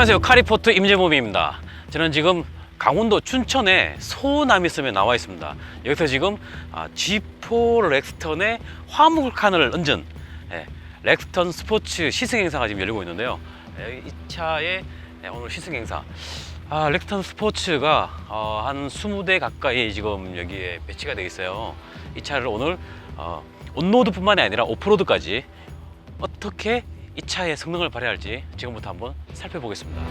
안녕하세요. 카리포트 임재범입니다. 저는 지금 강원도 춘천에 소남이섬에 나와 있습니다. 여기서 지금 G4 렉스턴의 화물칸을 얹은 렉스턴 스포츠 시승행사가 지금 열리고 있는데요. 이 차의 오늘 시승행사, 렉스턴 스포츠가 한 20대 가까이 지금 여기에 배치가 되어 있어요. 이 차를 오늘 온로드뿐만이 아니라 오프로드까지 어떻게 이 차의 성능을 발휘할지 지금부터 한번 살펴보겠습니다.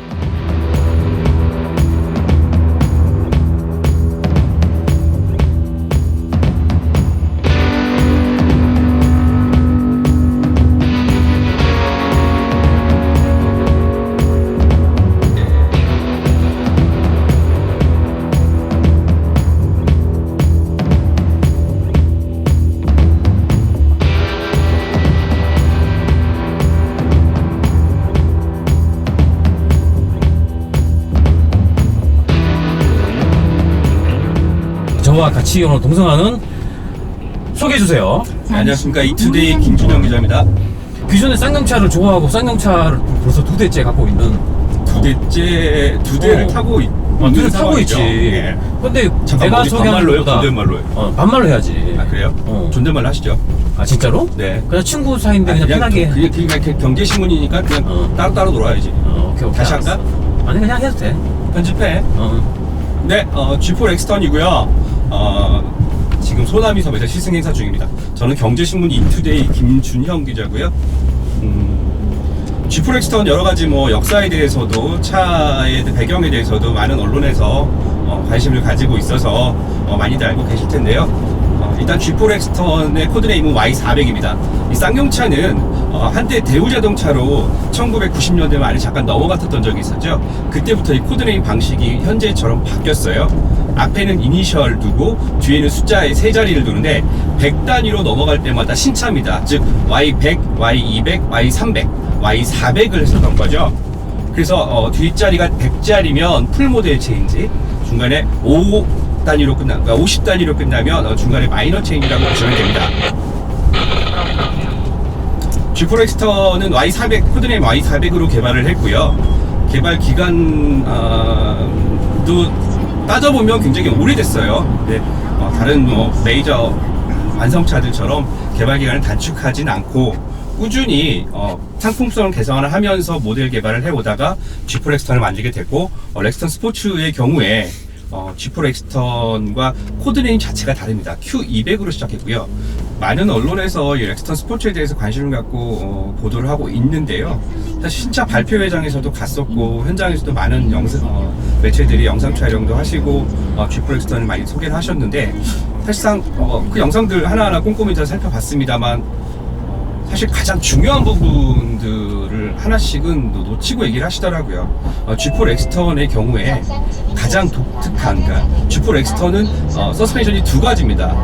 저와 같이 오늘 동성하는 소개해주세요. 안녕하십니까, 이투데이 김준영 기자입니다. 기존에 쌍용차를 좋아하고 쌍용차를 벌써 2대째 갖고 있는 두 대를 타고 있는 타고 있지. 예. 근데 잠깐만, 내가 우리 소개하는 반말로요? 것보다 존댓말로요? 반말로 해야지. 아, 그래요? 존댓말 하시죠. 아, 진짜로? 네. 그냥 친구 사이인데 그냥 편하게. 그냥 경제신문이니까 그냥 따로따로 놀아야지. 오케이. 다시 알았어. 할까? 아니, 그냥 해도 돼. 편집해. 네, G4 렉스턴이고요. 지금 소남이섬에서 시승행사 중입니다. 저는 경제신문 이투데이 김준형 기자고요. G4 렉스턴 여러가지 역사에 대해서도 차의 배경에 대해서도 많은 언론에서 관심을 가지고 있어서 많이들 알고 계실 텐데요. 일단 G4 렉스턴의 코드네임은 Y400입니다. 이 쌍용차는 한때 대우자동차로 1990년대 말에 잠깐 넘어갔던 적이 있었죠. 그때부터 이 코드네임 방식이 현재처럼 바뀌었어요. 앞에는 이니셜 두고 뒤에는 숫자의 세 자리를 두는데 100단위로 넘어갈 때마다 신차입니다. 즉 Y100, Y200, Y300, Y400을 했었던 거죠. 그래서 뒷자리가 100자리면 풀모델 체인지, 중간에 50단위로 끝나면 중간에 마이너 체인이라고 보시면 됩니다. G4 렉스턴은 Y400, 코드네임 Y400으로 개발을 했고요. 개발 기간도 따져보면 굉장히 오래됐어요. 네, 다른 메이저 완성차들처럼 개발 기간을 단축하진 않고 꾸준히 상품성을 개선을 하면서 모델 개발을 해오다가 G4 렉스턴을 만들게 됐고, 렉스턴 스포츠의 경우에 G4 렉스턴과 코드네임 자체가 다릅니다. Q200으로 시작했고요. 많은 언론에서 이 렉스턴 스포츠에 대해서 관심을 갖고 보도를 하고 있는데요. 사실 신차 발표회장에서도 갔었고, 현장에서도 많은 매체들이 영상 촬영도 하시고 G4 렉스턴을 많이 소개를 하셨는데, 사실상 그 영상들 하나하나 꼼꼼히 다 살펴봤습니다만 사실 가장 중요한 부분들을 하나씩은 놓치고 얘기를 하시더라고요. G4 렉스턴의 경우에 가장 독특한, G4 렉스턴은 서스펜션이 두 가지입니다.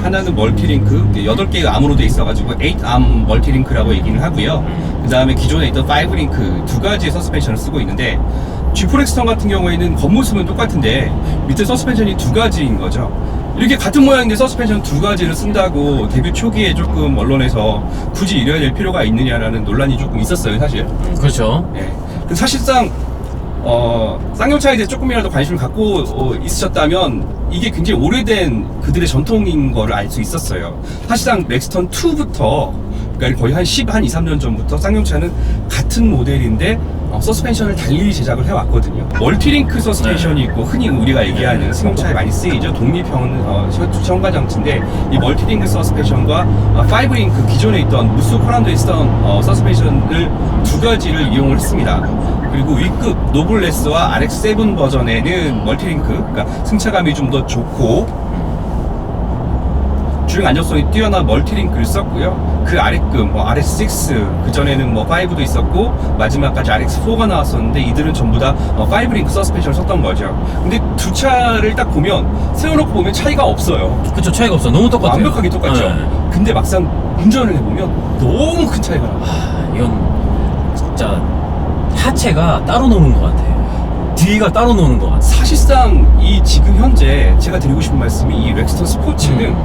하나는 멀티링크, 8개의 암으로 되어 있어가지고 8암 멀티링크라고 얘기를 하고요. 그 다음에 기존에 있던 5링크 두 가지의 서스펜션을 쓰고 있는데, G4 렉스턴 같은 경우에는 겉모습은 똑같은데 밑에 서스펜션이 두 가지인 거죠. 이렇게 같은 모양인데 서스펜션 두 가지를 쓴다고 데뷔 초기에 조금 언론에서 굳이 이래야 될 필요가 있느냐라는 논란이 조금 있었어요, 사실. 그렇죠. 네. 사실상 쌍용차에 대해 조금이라도 관심을 갖고 있으셨다면 이게 굉장히 오래된 그들의 전통인 거를 알 수 있었어요. 사실상 렉스턴 2부터, 그러니까 거의 한 2, 3년 전부터 쌍용차는 같은 모델인데 서스펜션을 달리 제작을 해왔거든요. 멀티링크 서스펜션이 있고, 흔히 우리가 얘기하는 승용차에 많이 쓰이죠. 독립형 첨가 장치인데, 이 멀티링크 서스펜션과 5링크, 기존에 있던 무스 코란도에 쓰던 서스펜션을 두 가지를 이용을 했습니다. 그리고 위급 노블레스와 RX7 버전에는 멀티링크, 그러니까 승차감이 좀 더 좋고 주행 안정성이 뛰어난 멀티링크를 썼고요. 그 아래급 RX6, 그전에는 5도 있었고 마지막까지 RX4가 나왔었는데, 이들은 전부 다 5링크 서스펜션을 썼던 거죠. 근데 두 차를 딱 보면, 세워놓고 보면 차이가 없어요. 그쵸, 차이가 없어. 너무 똑같아요. 완벽하게 똑같죠. 네. 근데 막상 운전을 해보면 너무 큰 차이가 나요. 이건 진짜 하체가 따로 노는 것 같아. 뒤가 따로 노는 것 같아. 사실상 이 지금 현재 제가 드리고 싶은 말씀이 이 렉스턴 스포츠는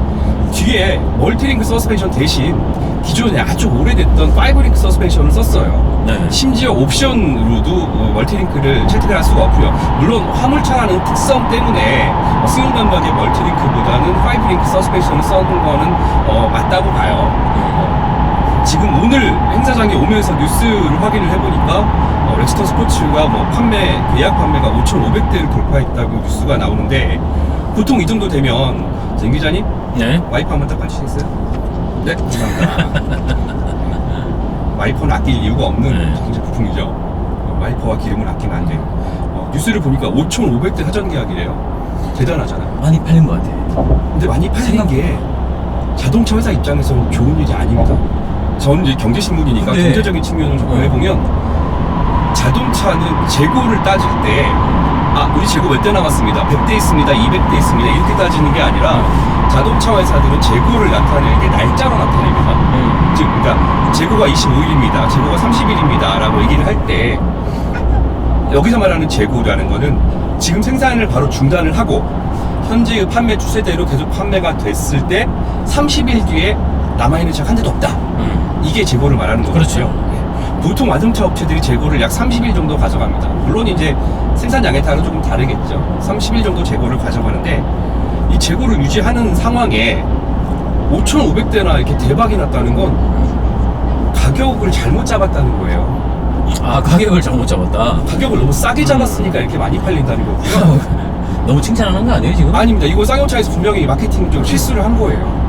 뒤에 멀티링크 서스펜션 대신 기존에 아주 오래됐던 5링크 서스펜션을 썼어요. 네. 심지어 옵션으로도 멀티링크를 채택을 할 수가 없고요. 물론 화물차라는 특성 때문에 승용 감각의 멀티링크보다는 5링크 서스펜션을 써는 거는 맞다고 봐요. 지금 오늘 행사장에 오면서 뉴스를 확인을 해보니까 렉스턴 스포츠가 뭐 예약 판매가 5,500대를 돌파했다고 뉴스가 나오는데, 보통 이 정도 되면 정 기자님 네. 와이퍼 한번 딱 봐주시겠어요? 네, 감사합니다. 와이퍼는 아낄 이유가 없는 네. 자동차 부품이죠. 와이퍼와 기름을 아끼면 안 돼요. 뉴스를 보니까 5,500대 사전 계약이래요. 대단하잖아요. 많이 팔린 것 같아. 근데 많이 팔린 게 자동차 회사 입장에서는 좋은 일이 아닙니다. 저는 이제 경제신문이니까 근데- 경제적인 측면을 접근해보면 자동차는 재고를 따질 때 우리 재고 몇 대 남았습니다, 100대 있습니다, 200대 있습니다, 이렇게 따지는 게 아니라 자동차 회사들은 재고를 나타낼 때 날짜로 나타냅니다. 즉, 그러니까 재고가 25일입니다, 재고가 30일입니다 라고 얘기를 할 때, 여기서 말하는 재고라는 거는 지금 생산을 바로 중단을 하고 현재의 판매 추세대로 계속 판매가 됐을 때 30일 뒤에 남아있는 차가 한 대도 없다, 이게 재고를 말하는 거거든요. 그렇죠. 보통 완성차 업체들이 재고를 약 30일 정도 가져갑니다. 물론 이제 생산량에 따라 조금 다르겠죠. 30일 정도 재고를 가져가는데, 이 재고를 유지하는 상황에 5,500대나 이렇게 대박이 났다는 건 가격을 잘못 잡았다는 거예요. 아, 가격을 잘못 잡았다. 가격을 너무 싸게 잡았으니까 이렇게 많이 팔린다는 거고요. 너무 칭찬하는 거 아니에요 지금? 아닙니다. 이거 쌍용차에서 분명히 마케팅적 실수를 한 거예요.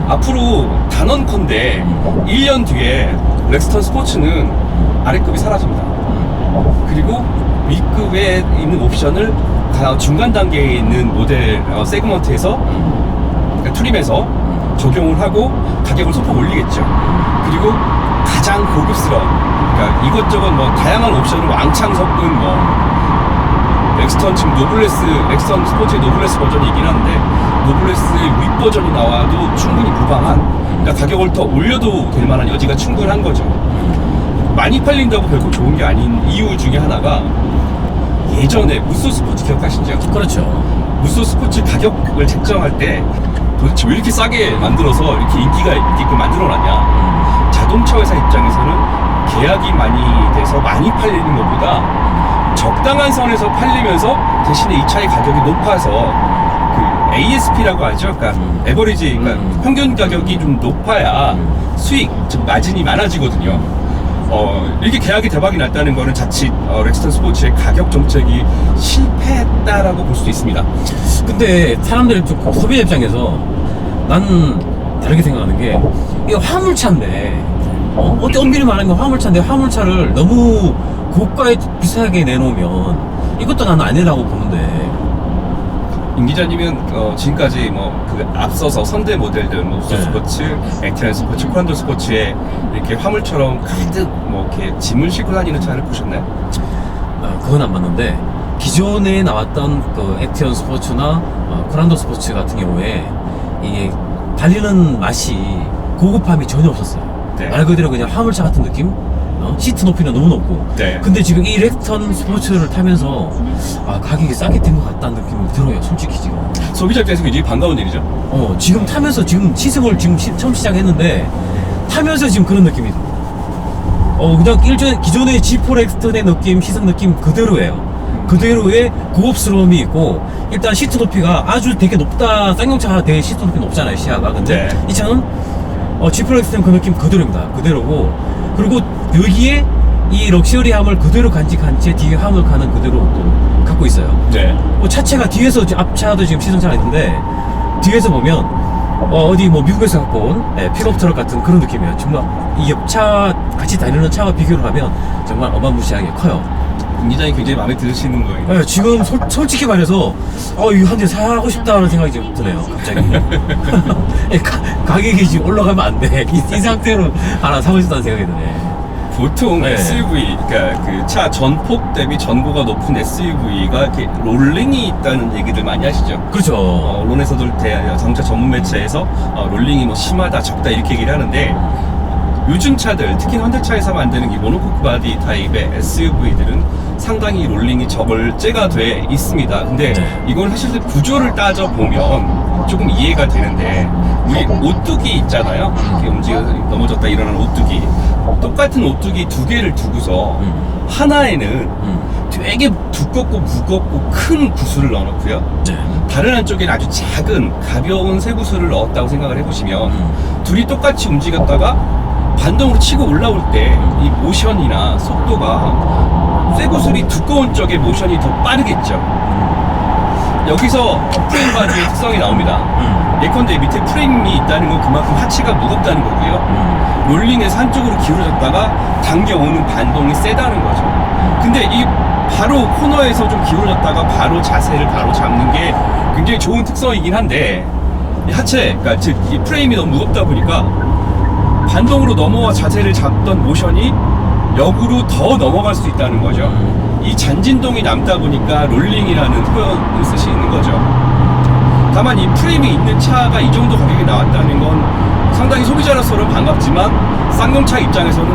앞으로 단언컨대 1년 뒤에 렉스턴 스포츠는 아래급이 사라집니다. 그리고 위급에 있는 옵션을 중간 단계에 있는 모델 세그먼트에서, 그러니까 트림에서 적용을 하고 가격을 소폭 올리겠죠. 그리고 가장 고급스러운, 그러니까 이것저것 뭐 다양한 옵션을 왕창 섞은 렉스턴 지금 렉스턴 스포츠의 노블레스 버전이 있긴 한데, 노블레스 윗 버전이 나와도 충분히 무방한, 그러니까 가격을 더 올려도 될 만한 여지가 충분한 거죠. 많이 팔린다고 결국 좋은 게 아닌 이유 중에 하나가, 예전에 무쏘 스포츠 기억하시죠? 그렇죠. 무쏘 스포츠 가격을 책정할 때 도대체 왜 이렇게 싸게 만들어서 이렇게 인기가 있게끔 만들어놨냐. 자동차 회사 입장에서는 계약이 많이 돼서 많이 팔리는 것보다 적당한 선에서 팔리면서 대신에 이 차의 가격이 높아서 그 ASP라고 하죠. 그러니까 에버리지, 그러니까 평균 가격이 좀 높아야 수익, 즉 마진이 많아지거든요. 이렇게 계약이 대박이 났다는 거는 자칫 렉스턴 스포츠의 가격 정책이 실패했다라고 볼 수도 있습니다. 근데 사람들이 좀 소비자 입장에서 난 다르게 생각하는 게, 이거 화물차인데 어때 엄밀히 말하는 건 화물차인데 화물차를 너무 고가에 비싸게 내놓으면 이것도 나는 아니라고 보는데. 임 기자님은 지금까지 그 앞서서 선대 모델들 무쏘 스포츠, 액티언 스포츠, 쿠란도 스포츠에 이렇게 화물처럼 가득 이렇게 짐을 싣고 다니는 차를 보셨나요? 그건 안 맞는데, 기존에 나왔던 그 액티언 스포츠나 쿠란도 스포츠 같은 경우에 이게 달리는 맛이 고급함이 전혀 없었어요. 네. 말 그대로 그냥 화물차 같은 느낌? 시트 높이는 너무 높고. 네. 근데 지금 이 렉스턴 스포츠를 타면서 가격이 싸게 된 것 같다는 느낌이 들어요, 솔직히 지금. 소비자 입장에서 굉장히 반가운 일이죠. 지금 타면서 지금 시승을 지금 처음 시작했는데 타면서 지금 그런 느낌이 들어요. 그냥 기존의 G4 렉스턴의 느낌, 시승 느낌 그대로예요. 그대로의 고급스러움이 있고, 일단 시트 높이가 아주 되게 높다. 쌍용차가 되게 시트 높이 높잖아요, 시야가. 근데 네. 이 차는 G4 렉스턴 그 느낌 그대로입니다. 그대로고, 그리고 여기에 이 럭셔리함을 그대로 간직한 채 뒤에 화물칸은 그대로 또 갖고 있어요. 네. 차체가 뒤에서, 앞차도 지금 시승차가 있는데 뒤에서 보면 어디 미국에서 갖고 온 픽업 트럭 같은 그런 느낌이에요. 정말 이 옆차 같이 다니는 차와 비교를 하면 정말 어마무시하게 커요. 임 기자님 굉장히 마음에 드시는 거예요. 지금 솔직히 말해서 이거 한 대 사고 싶다는 생각이 좀 드네요, 갑자기. 가격이 지금 올라가면 안 돼. 이 상태로 하나 사고 싶다는 생각이 드네. 보통 네. SUV, 그러니까 그 차 전폭 대비 전고가 높은 SUV가 이렇게 롤링이 있다는 얘기들 많이 하시죠. 그렇죠. 언론에서도 자동차 전문 매체에서 롤링이 심하다, 적다 이렇게 얘기를 하는데, 요즘 차들, 특히 현대차에서 만드는 이 모노코크 바디 타입의 SUV들은 상당히 롤링이 적을째가 돼 있습니다. 근데 네. 이건 사실 구조를 따져보면 조금 이해가 되는데, 우리 오뚜기 있잖아요. 이렇게 움직여 넘어졌다 일어나는 오뚜기. 똑같은 오뚜기 두 개를 두고서 하나에는 되게 두껍고 무겁고 큰 구슬을 넣어놓고요. 네. 다른 한쪽에는 아주 작은 가벼운 쇠구슬을 넣었다고 생각을 해보시면 둘이 똑같이 움직였다가 반동으로 치고 올라올 때 이 모션이나 속도가 쇠구슬이 두꺼운 쪽의 모션이 더 빠르겠죠. 여기서 프레임 바디의 특성이 나옵니다. 예컨대 밑에 프레임이 있다는 건 그만큼 하체가 무겁다는 거고요. 롤링에서 한쪽으로 기울어졌다가 당겨오는 반동이 세다는 거죠. 근데 이 바로 코너에서 좀 기울어졌다가 바로 자세를 바로 잡는 게 굉장히 좋은 특성이긴 한데, 이 하체, 그러니까 즉 이 프레임이 너무 무겁다 보니까 반동으로 넘어와 자세를 잡던 모션이 역으로 더 넘어갈 수 있다는 거죠. 이 잔진동이 남다 보니까 롤링이라는 표현을 쓰시는 거죠. 다만 이 프레임이 있는 차가 이 정도 가격에 나왔다는 건 상당히 소비자로서는 반갑지만 쌍용차 입장에서는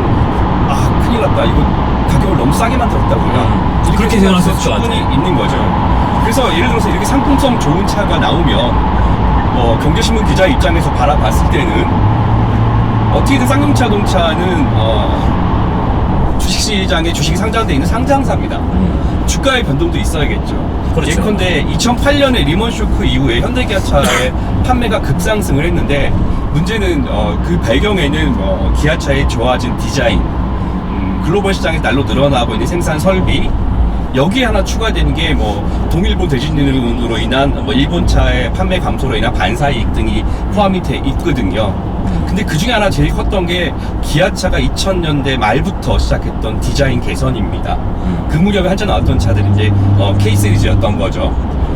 아 큰일 났다, 이거 가격을 너무 싸게 만들었다구나, 이렇게 그렇게 생각할 수 있을 것 충분히 같아요. 있는 거죠. 그래서 예를 들어서 이렇게 상품성 좋은 차가 나오면 경제신문 기자 입장에서 바라봤을 때는 어떻게든 쌍용자동차는 주식시장에 주식이 상장되어 있는 상장사입니다. 주가의 변동도 있어야겠죠. 그렇죠. 예컨대 2008년에 리먼 쇼크 이후에 현대기아차의 판매가 급상승을 했는데, 문제는 그 배경에는 기아차의 좋아진 디자인, 글로벌 시장에 날로 늘어나고 있는 생산 설비, 여기에 하나 추가되는 게 동일본 대지진으로 인한 일본 차의 판매 감소로 인한 반사이익 등이 포함이 돼 있거든요. 근데 그 중에 하나 제일 컸던 게 기아차가 2000년대 말부터 시작했던 디자인 개선입니다. 그 무렵에 한참 나왔던 차들이 이제 K 시리즈였던 거죠.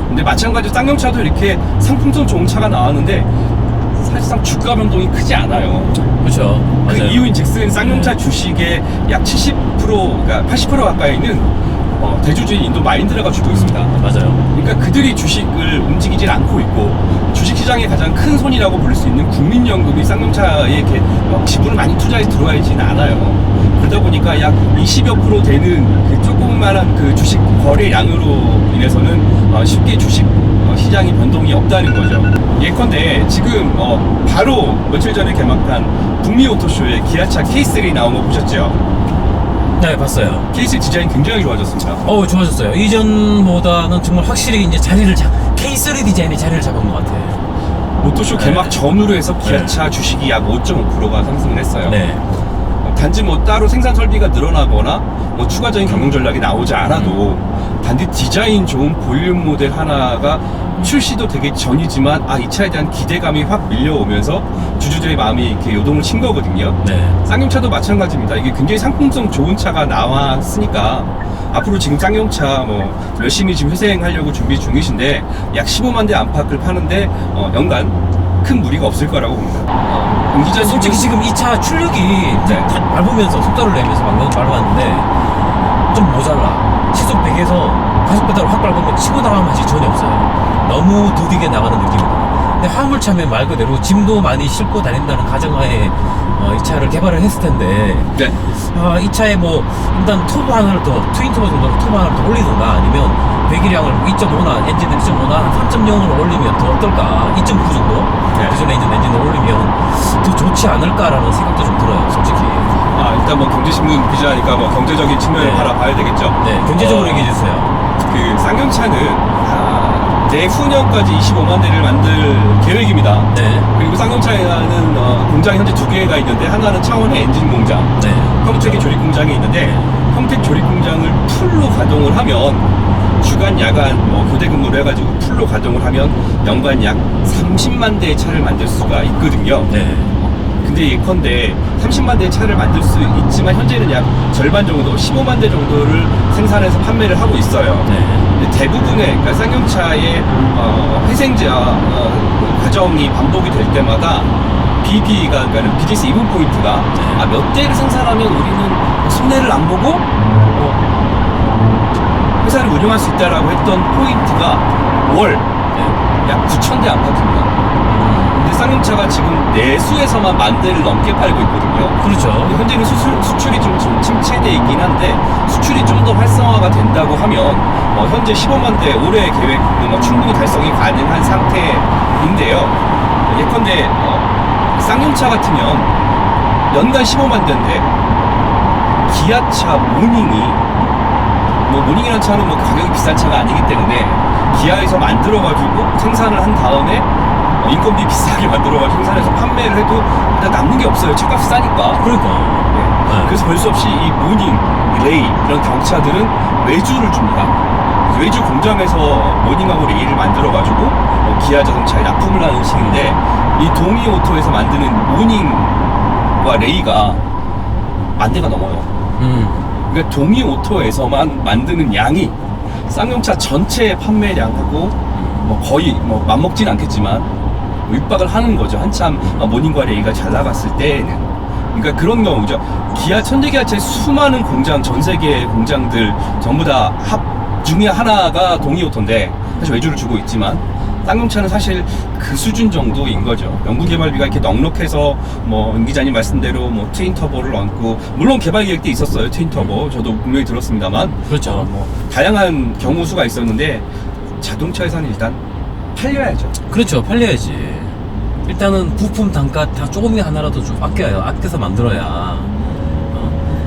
근데 마찬가지로 쌍용차도 이렇게 상품성 좋은 차가 나왔는데 사실상 주가 변동이 크지 않아요. 그렇죠. 그 맞아요. 이유인즉슨 쌍용차 주식의 약 70%, 그러니까 80% 가까이는 대주주인 인도 마인드라가 주고 있습니다. 맞아요. 그러니까 그들이 주식을 움직이질 않고 있고, 주식시장의 가장 큰 손이라고 부를 수 있는 국민연금이 쌍용차에 이렇게 지분을 많이 투자해 들어와 있지는 않아요. 그러다 보니까 약 20여 % 되는 그 조그만한 그 주식 거래량으로 인해서는 쉽게 주식 시장이 변동이 없다는 거죠. 예컨대 지금 바로 며칠 전에 개막한 북미 오토쇼에 기아차 K3 나온 거 보셨죠? 네, 봤어요. K3 디자인 굉장히 좋아졌습니다. 좋아졌어요. 이전보다는 정말 확실히 이제 K3 디자인이 자리를 잡은 것 같아요. 오토쇼 개막 전후로 해서 기아차 주식이 약 5.5%가 상승을 했어요. 네. 단지 따로 생산 설비가 늘어나거나 추가적인 경영 전략이 나오지 않아도 단지 디자인 좋은 볼륨 모델 하나가 출시도 되기 전이지만 이 차에 대한 기대감이 확 밀려오면서 주주들의 마음이 이렇게 요동을 친 거거든요. 네. 쌍용차도 마찬가지입니다. 이게 굉장히 상품성 좋은 차가 나왔으니까 앞으로 지금 쌍용차 열심히 지금 회생하려고 준비 중이신데, 약 15만 대 안팎을 파는데 연간 큰 무리가 없을 거라고 봅니다. 기자님, 솔직히 지금 이 차 출력이 네. 다 밟으면서 속도를 내면서 방금 밟았는데 좀 모자라. 시속 100에서 가속 페달을 확 밟으면 치고 나가는 맛이 전혀 없어요. 너무 더디게 나가는 느낌이다. 근데 화물차면 말 그대로 짐도 많이 싣고 다닌다는 가정하에 이 차를 개발을 했을 텐데, 네. 이 차에 일단 터보 하나를 더, 트윈 터보 정도로 터보 하나를 더 올리든가, 아니면 배기량을 2.5나 엔진을 2.5나 3.0으로 올리면 더 어떨까, 2.9 정도 네. 기존에 있는 엔진을 올리면 더 좋지 않을까라는 생각도 좀 들어요, 솔직히. 일단 경제신문 기자니까 경제적인 측면을 네. 바라봐야 되겠죠. 네, 경제적으로 얘기해 주세요. 그 쌍용차는 내후년까지 25만 대를 만들 계획입니다. 네, 그리고 쌍용차에는 공장이 현재 2개가 있는데, 하나는 창원의 엔진 공장, 네, 평택의 조립 공장이 있는데, 평택 조립 공장을 풀로 가동을 하면, 주간 야간 교대 근무를 해가지고 풀로 가동을 하면 연간 약 30만 대의 차를 만들 수가 있거든요. 네. 근데 예컨대 30만 대의 차를 만들 수 있지만 현재는 약 절반 정도, 15만 대 정도를 생산해서 판매를 하고 있어요. 네. 근데 대부분의, 그러니까 쌍용차의 회생자 과정이 반복이 될 때마다 BP가, 그러니까 비즈니스 이븐 포인트가 몇 대를 생산하면 우리는 손해를 안 보고 회사를 운영할 수 있다라고 했던 포인트가 월 약 9,000대 안팎입니다. 근데 근데 쌍용차가 지금 내수에서만 10,000대를 넘게 팔고 있거든요. 그렇죠. 현재는 수출이 좀 침체돼 있긴 한데 수출이 좀 더 활성화가 된다고 하면 현재 15만 대 올해 계획은 충분히 달성이 가능한 상태인데요. 예컨대 쌍용차 같으면 연간 15만 대인데 기아차 모닝이 모닝이라는 차는 가격이 비싼 차가 아니기 때문에 기아에서 만들어가지고 생산을 한 다음에 인건비 비싸게 만들어가지고 생산해서 판매를 해도 일단 남는 게 없어요. 차값이 싸니까. 그러니까. 네. 그래서 별 수 없이 이 모닝, 레이 이런 경차들은 외주를 줍니다. 외주 공장에서 모닝하고 레이를 만들어가지고 기아 자동차에 납품을 하는 식인데 이 동이오토에서 만드는 모닝과 레이가 10,000대가 넘어요. 그러니까 동이오토에서만 만드는 양이 쌍용차 전체 판매량하고 거의 맞먹진 않겠지만 윗박을 하는 거죠. 한참 모닝과 레이가 잘 나갔을 때에는. 그러니까 그런 경우죠. 기아 현대기아차의 수많은 공장, 전 세계 공장들 전부 다 합 중에 하나가 동이오토인데 사실 외주를 주고 있지만 쌍용차는 사실 그 수준 정도인 거죠. 연구개발비가 이렇게 넉넉해서 임 기자님 말씀대로 트윈 터보를 얹고 물론 개발 계획도 있었어요. 트윈 터보 저도 분명히 들었습니다만 그렇죠. 다양한 경우 수가 있었는데 자동차에서는 일단 팔려야죠. 그렇죠. 팔려야지. 일단은 부품 단가 다 조금이 하나라도 좀 아껴서 만들어야.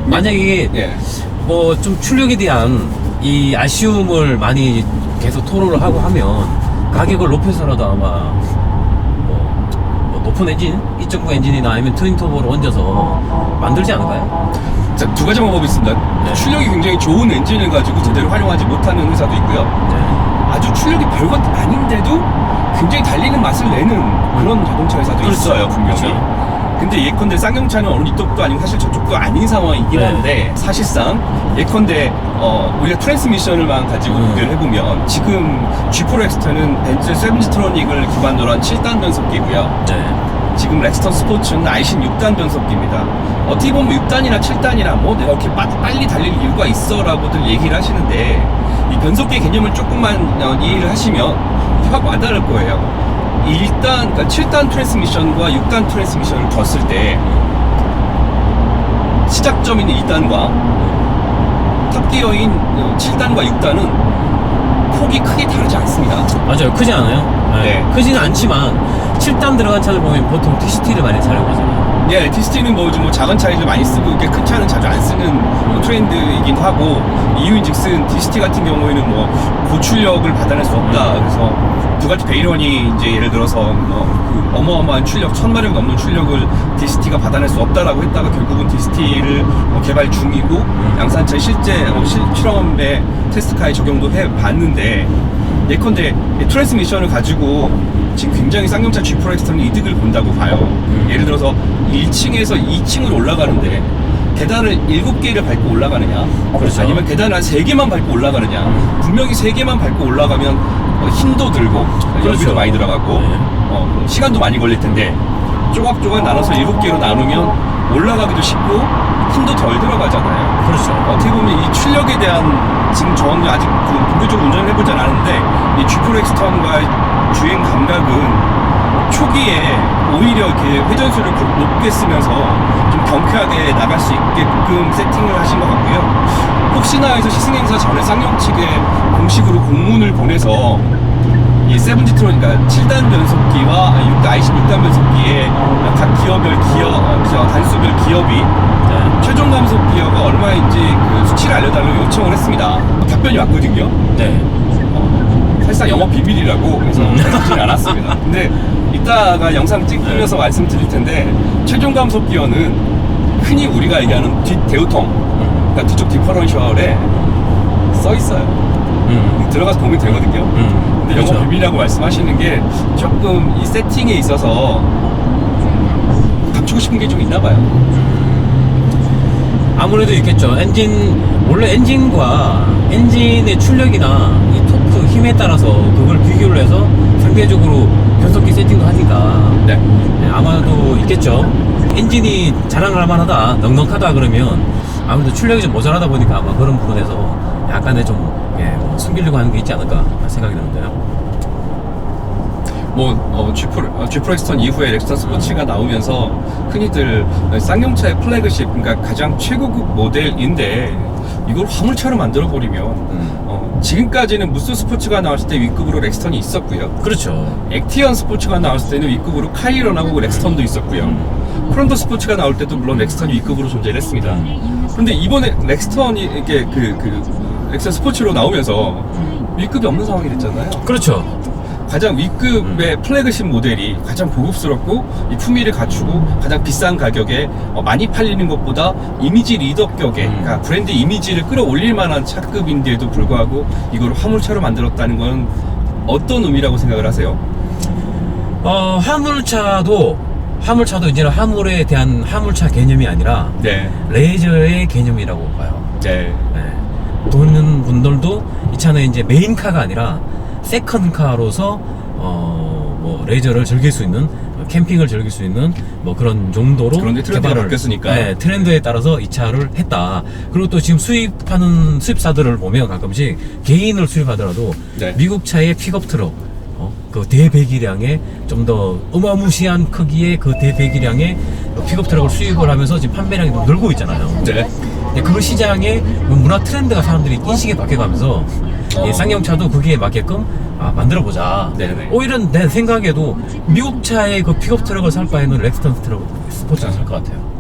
만약에 예. 좀 출력에 대한 이 아쉬움을 많이 계속 토로를 하고 하면 가격을 높여서라도 아마 높은 엔진, 2.9 엔진이나 아니면 트윈 터보를 얹어서 만들지 않을까요? 자, 두 가지 방법이 있습니다. 네. 출력이 굉장히 좋은 엔진을 가지고 제대로 활용하지 못하는 회사도 있고요. 네. 아주 출력이 별것 아닌데도 굉장히 달리는 맛을 내는 그런 자동차 회사도 그렇죠. 있어요, 분명히. 그렇죠. 근데 예컨대 쌍용차는 어느 이쪽도 아니고 사실 저쪽도 아닌 상황이긴 네. 한데 사실상 예컨대 우리가 트랜스미션을만 가지고 비교를 해보면 지금 G4 엑스터는 벤츠 세븐지트로닉을 기반으로 한 7단 변속기고요. 네. 지금 렉스턴 스포츠는 아이신 6단 변속기입니다. 어떻게 보면 6단이나 7단이나 내가 이렇게 빨리 달릴 이유가 있어 라고들 얘기를 하시는데 이 변속기의 개념을 조금만 이해를 하시면 확 와닿을 거예요. 7단 트랜스미션과 6단 트랜스미션을 뒀을 때 시작점 있는 2단과 탑기어인 7단과 6단은 폭이 크게 다르지 않습니다. 맞아요. 크지 않아요. 네. 크지는 않지만 7단 들어간 차를 보면 보통 TCT를 많이 사용하잖아요. 예, DCT는 좀 작은 차이를 많이 쓰고 이렇게 큰 차는 자주 안 쓰는 트렌드이긴 하고 이유인즉슨 DCT 같은 경우에는 고출력을 받아낼 수 없다. 그래서 부가티 베이런이 이제 예를 들어서 그 어마어마한 출력 1000마력 넘는 출력을 DCT가 받아낼 수 없다라고 했다가 결국은 DCT를 개발 중이고 양산차에 실제 실험에 테스트카에 적용도 해봤는데 예컨대 트랜스미션을 가지고 지금 굉장히 쌍용차 G4 엑스터는 이득을 본다고 봐요. 예를 들어서 1층에서 2층을 올라가는데 계단을 7개를 밟고 올라가느냐, 그렇죠. 아니면 계단을 한 3개만 밟고 올라가느냐. 분명히 3개만 밟고 올라가면 힘도 들고 그렇죠. 연비도 많이 들어가고 네. 시간도 많이 걸릴 텐데 조각조각 나눠서 7개로 나누면 올라가기도 쉽고 힘도 덜 들어가잖아요. 그렇죠. 어떻게 보면 이 출력에 대한 지금 저는 아직 본격적으로 운전을 해보진 않았는데 이 G4 엑스턴과 주행 감각은 초기에 오히려 이렇게 회전수를 높게 쓰면서 좀 경쾌하게 나갈 수 있게끔 세팅을 하신 것 같고요. 혹시나 해서 시승행사 전에 쌍용 측에 공식으로 공문을 보내서 이 세븐지트론, 그러니까 7단 변속기와 아이신 6단 변속기의 각 기어별 단수별 기업이 최종 감속 기어가 얼마인지 그 수치를 알려달라고 요청을 했습니다. 답변이 왔거든요. 네. 사실상 영업 비밀이라고 해서 듣진 않았습니다. 근데 이따가 영상 찍으면서 말씀드릴 텐데 최종 감속 기어는 흔히 우리가 얘기하는 뒷 대우통, 그러니까 뒤쪽 디퍼런셜에 써 있어요. 들어가서 보면 되거든요. 근데 그렇죠. 영업 비밀이라고 말씀하시는 게 조금 이 세팅에 있어서 감추고 싶은 게 좀 있나 봐요. 아무래도 있겠죠. 원래 엔진과 엔진의 출력이나 이 토크 힘에 따라서 그걸 비교를 해서 상대적으로 변속기 세팅도 하니까 네. 네, 아마도 있겠죠. 엔진이 자랑할 만하다, 넉넉하다 그러면 아무래도 출력이 좀 모자라다 보니까 아마 그런 부분에서 약간의 좀 숨기려고 하는 게 있지 않을까 생각이 드는데요. G4 엑스턴 이후에 렉스턴 스포츠가 나오면서 흔히들 쌍용차의 플래그십, 그러니까 가장 최고급 모델인데 이걸 화물차로 만들어버리면 지금까지는 무스 스포츠가 나왔을 때 윗급으로 렉스턴이 있었고요. 그렇죠. 액티언 스포츠가 나왔을 때는 윗급으로 카이런하고 렉스턴도 있었고요. 프론토 스포츠가 나올 때도 물론 렉스턴이 윗급으로 존재를 했습니다. 그런데 이번에 렉스턴이 이게 렉스턴 스포츠로 나오면서 윗급이 없는 상황이 됐잖아요. 그렇죠. 가장 윗급의 플래그십 모델이 가장 고급스럽고 이 품위를 갖추고 가장 비싼 가격에 많이 팔리는 것보다 이미지 리더격의 그러니까 브랜드 이미지를 끌어올릴 만한 차급인데도 불구하고 이걸 화물차로 만들었다는 건 어떤 의미라고 생각을 하세요? 화물차도 이제는 화물에 대한 화물차 개념이 아니라 네. 레저의 개념이라고 봐요. 네. 네. 도는 분들도 이 차는 이제 메인카가 아니라 세컨카로서 뭐 레저를 즐길 수 있는 캠핑을 즐길 수 있는 뭐 그런 정도로 그런데 트렌드가 바뀌었으니까. 네, 트렌드에 따라서 이 차를 했다. 그리고 또 지금 수입하는 수입사들을 보면 가끔씩 개인을 수입하더라도 네. 미국 차의 픽업 트럭 그 대배기량의 좀 더 어마무시한 크기의 그 대배기량의 픽업 트럭을 수입을 하면서 지금 판매량이 좀 늘고 있잖아요. 네. 근데 그 시장의 문화 트렌드가 사람들이 인식이 바뀌어가면서 이 쌍용차도 거기에 맞게끔 만들어보자. 네네. 오히려 내 생각에도 미국 차의 그 픽업 트럭을 살 바에는 렉스턴 스포츠를 살 것 같아요.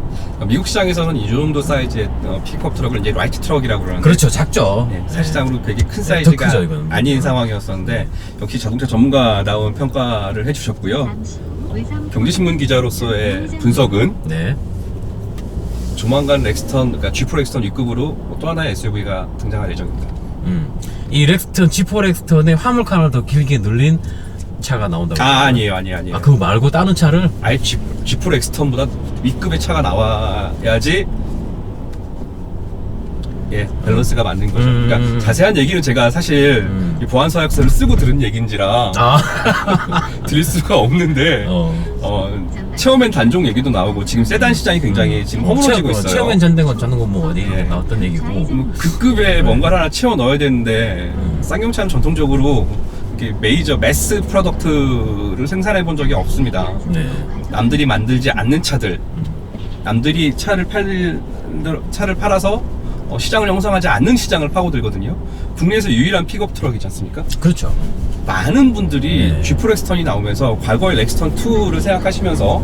미국 시장에서는 이 정도 사이즈의 픽업 트럭을 이제 라이트 트럭이라고 그러는데 그렇죠, 작죠. 네, 사실상으로 되게 큰 더 사이즈가 크죠, 이거는. 아닌 상황이었었는데 역시 자동차 전문가다운 평가를 해주셨고요. 경제신문 기자로서의 분석은 네. 조만간 렉스턴, 그러니까 G4 렉스턴 윗급으로 또 하나의 SUV가 등장할 예정입니다. 이 렉스턴, G4 렉스턴의 화물칸을 더 길게 늘린 차가 나온다고. 아니에요. 그거 말고 다른 차를? 아예 G4 렉스턴보다 윗급의 차가 나와야지 밸런스가 맞는 거죠. 그러니까 자세한 얘기는 제가 사실 이 보안 서약서를 쓰고 들은 얘기인지라 드릴 수가 없는데 체어맨 단종 얘기도 나오고 지금 세단 시장이 굉장히 지금 허물어지고 있어요. 체어맨 잡는 건 뭐 어디 나왔던 얘기고. 그 급에 뭔가를 하나 채워 넣어야 되는데 쌍용차는 전통적으로 이렇게 메이저 매스 프로덕트를 생산해 본 적이 없습니다. 네. 남들이 만들지 않는 차들, 남들이 차를 팔아서 시장을 형성하지 않는 시장을 파고들거든요. 국내에서 유일한 픽업 트럭이지 않습니까? 그렇죠. 많은 분들이 네. G4 렉스턴이 나오면서 과거의 렉스턴 2를 생각하시면서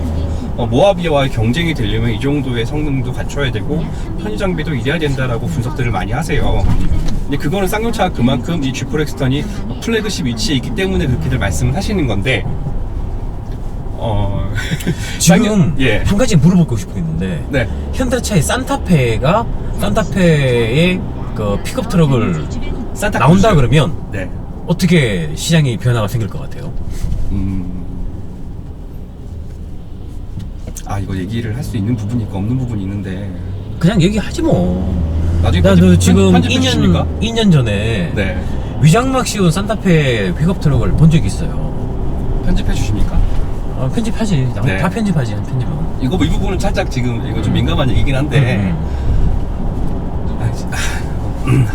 모하비아와의 경쟁이 되려면 이 정도의 성능도 갖춰야 되고 편의 장비도 이래야 된다라고 분석들을 많이 하세요. 근데 그거는 쌍용차가 그만큼 이 G4 렉스턴이 플래그십 위치에 있기 때문에 그렇게들 말씀을 하시는 건데 지금 예. 한 가지 물어보고 싶은 게 있는데 네. 현대차의 산타페의 그 픽업 트럭을 산타크루즈. 나온다 그러면 네. 어떻게 시장의 변화가 생길 것 같아요? 이거 얘기를 할 수 있는 부분이 있고 없는 부분이 있는데 그냥 얘기하지 뭐. 나중에 나도 지금 편집해 주십니까? 2년 전에 네. 위장막 씌운 산타페 픽업 트럭을 본 적이 있어요. 편집해 주십니까? 편집하지. 네. 다 편집하지, 편집은. 이거 이 부분은 살짝 지금 이거 좀 민감한 얘기긴 한데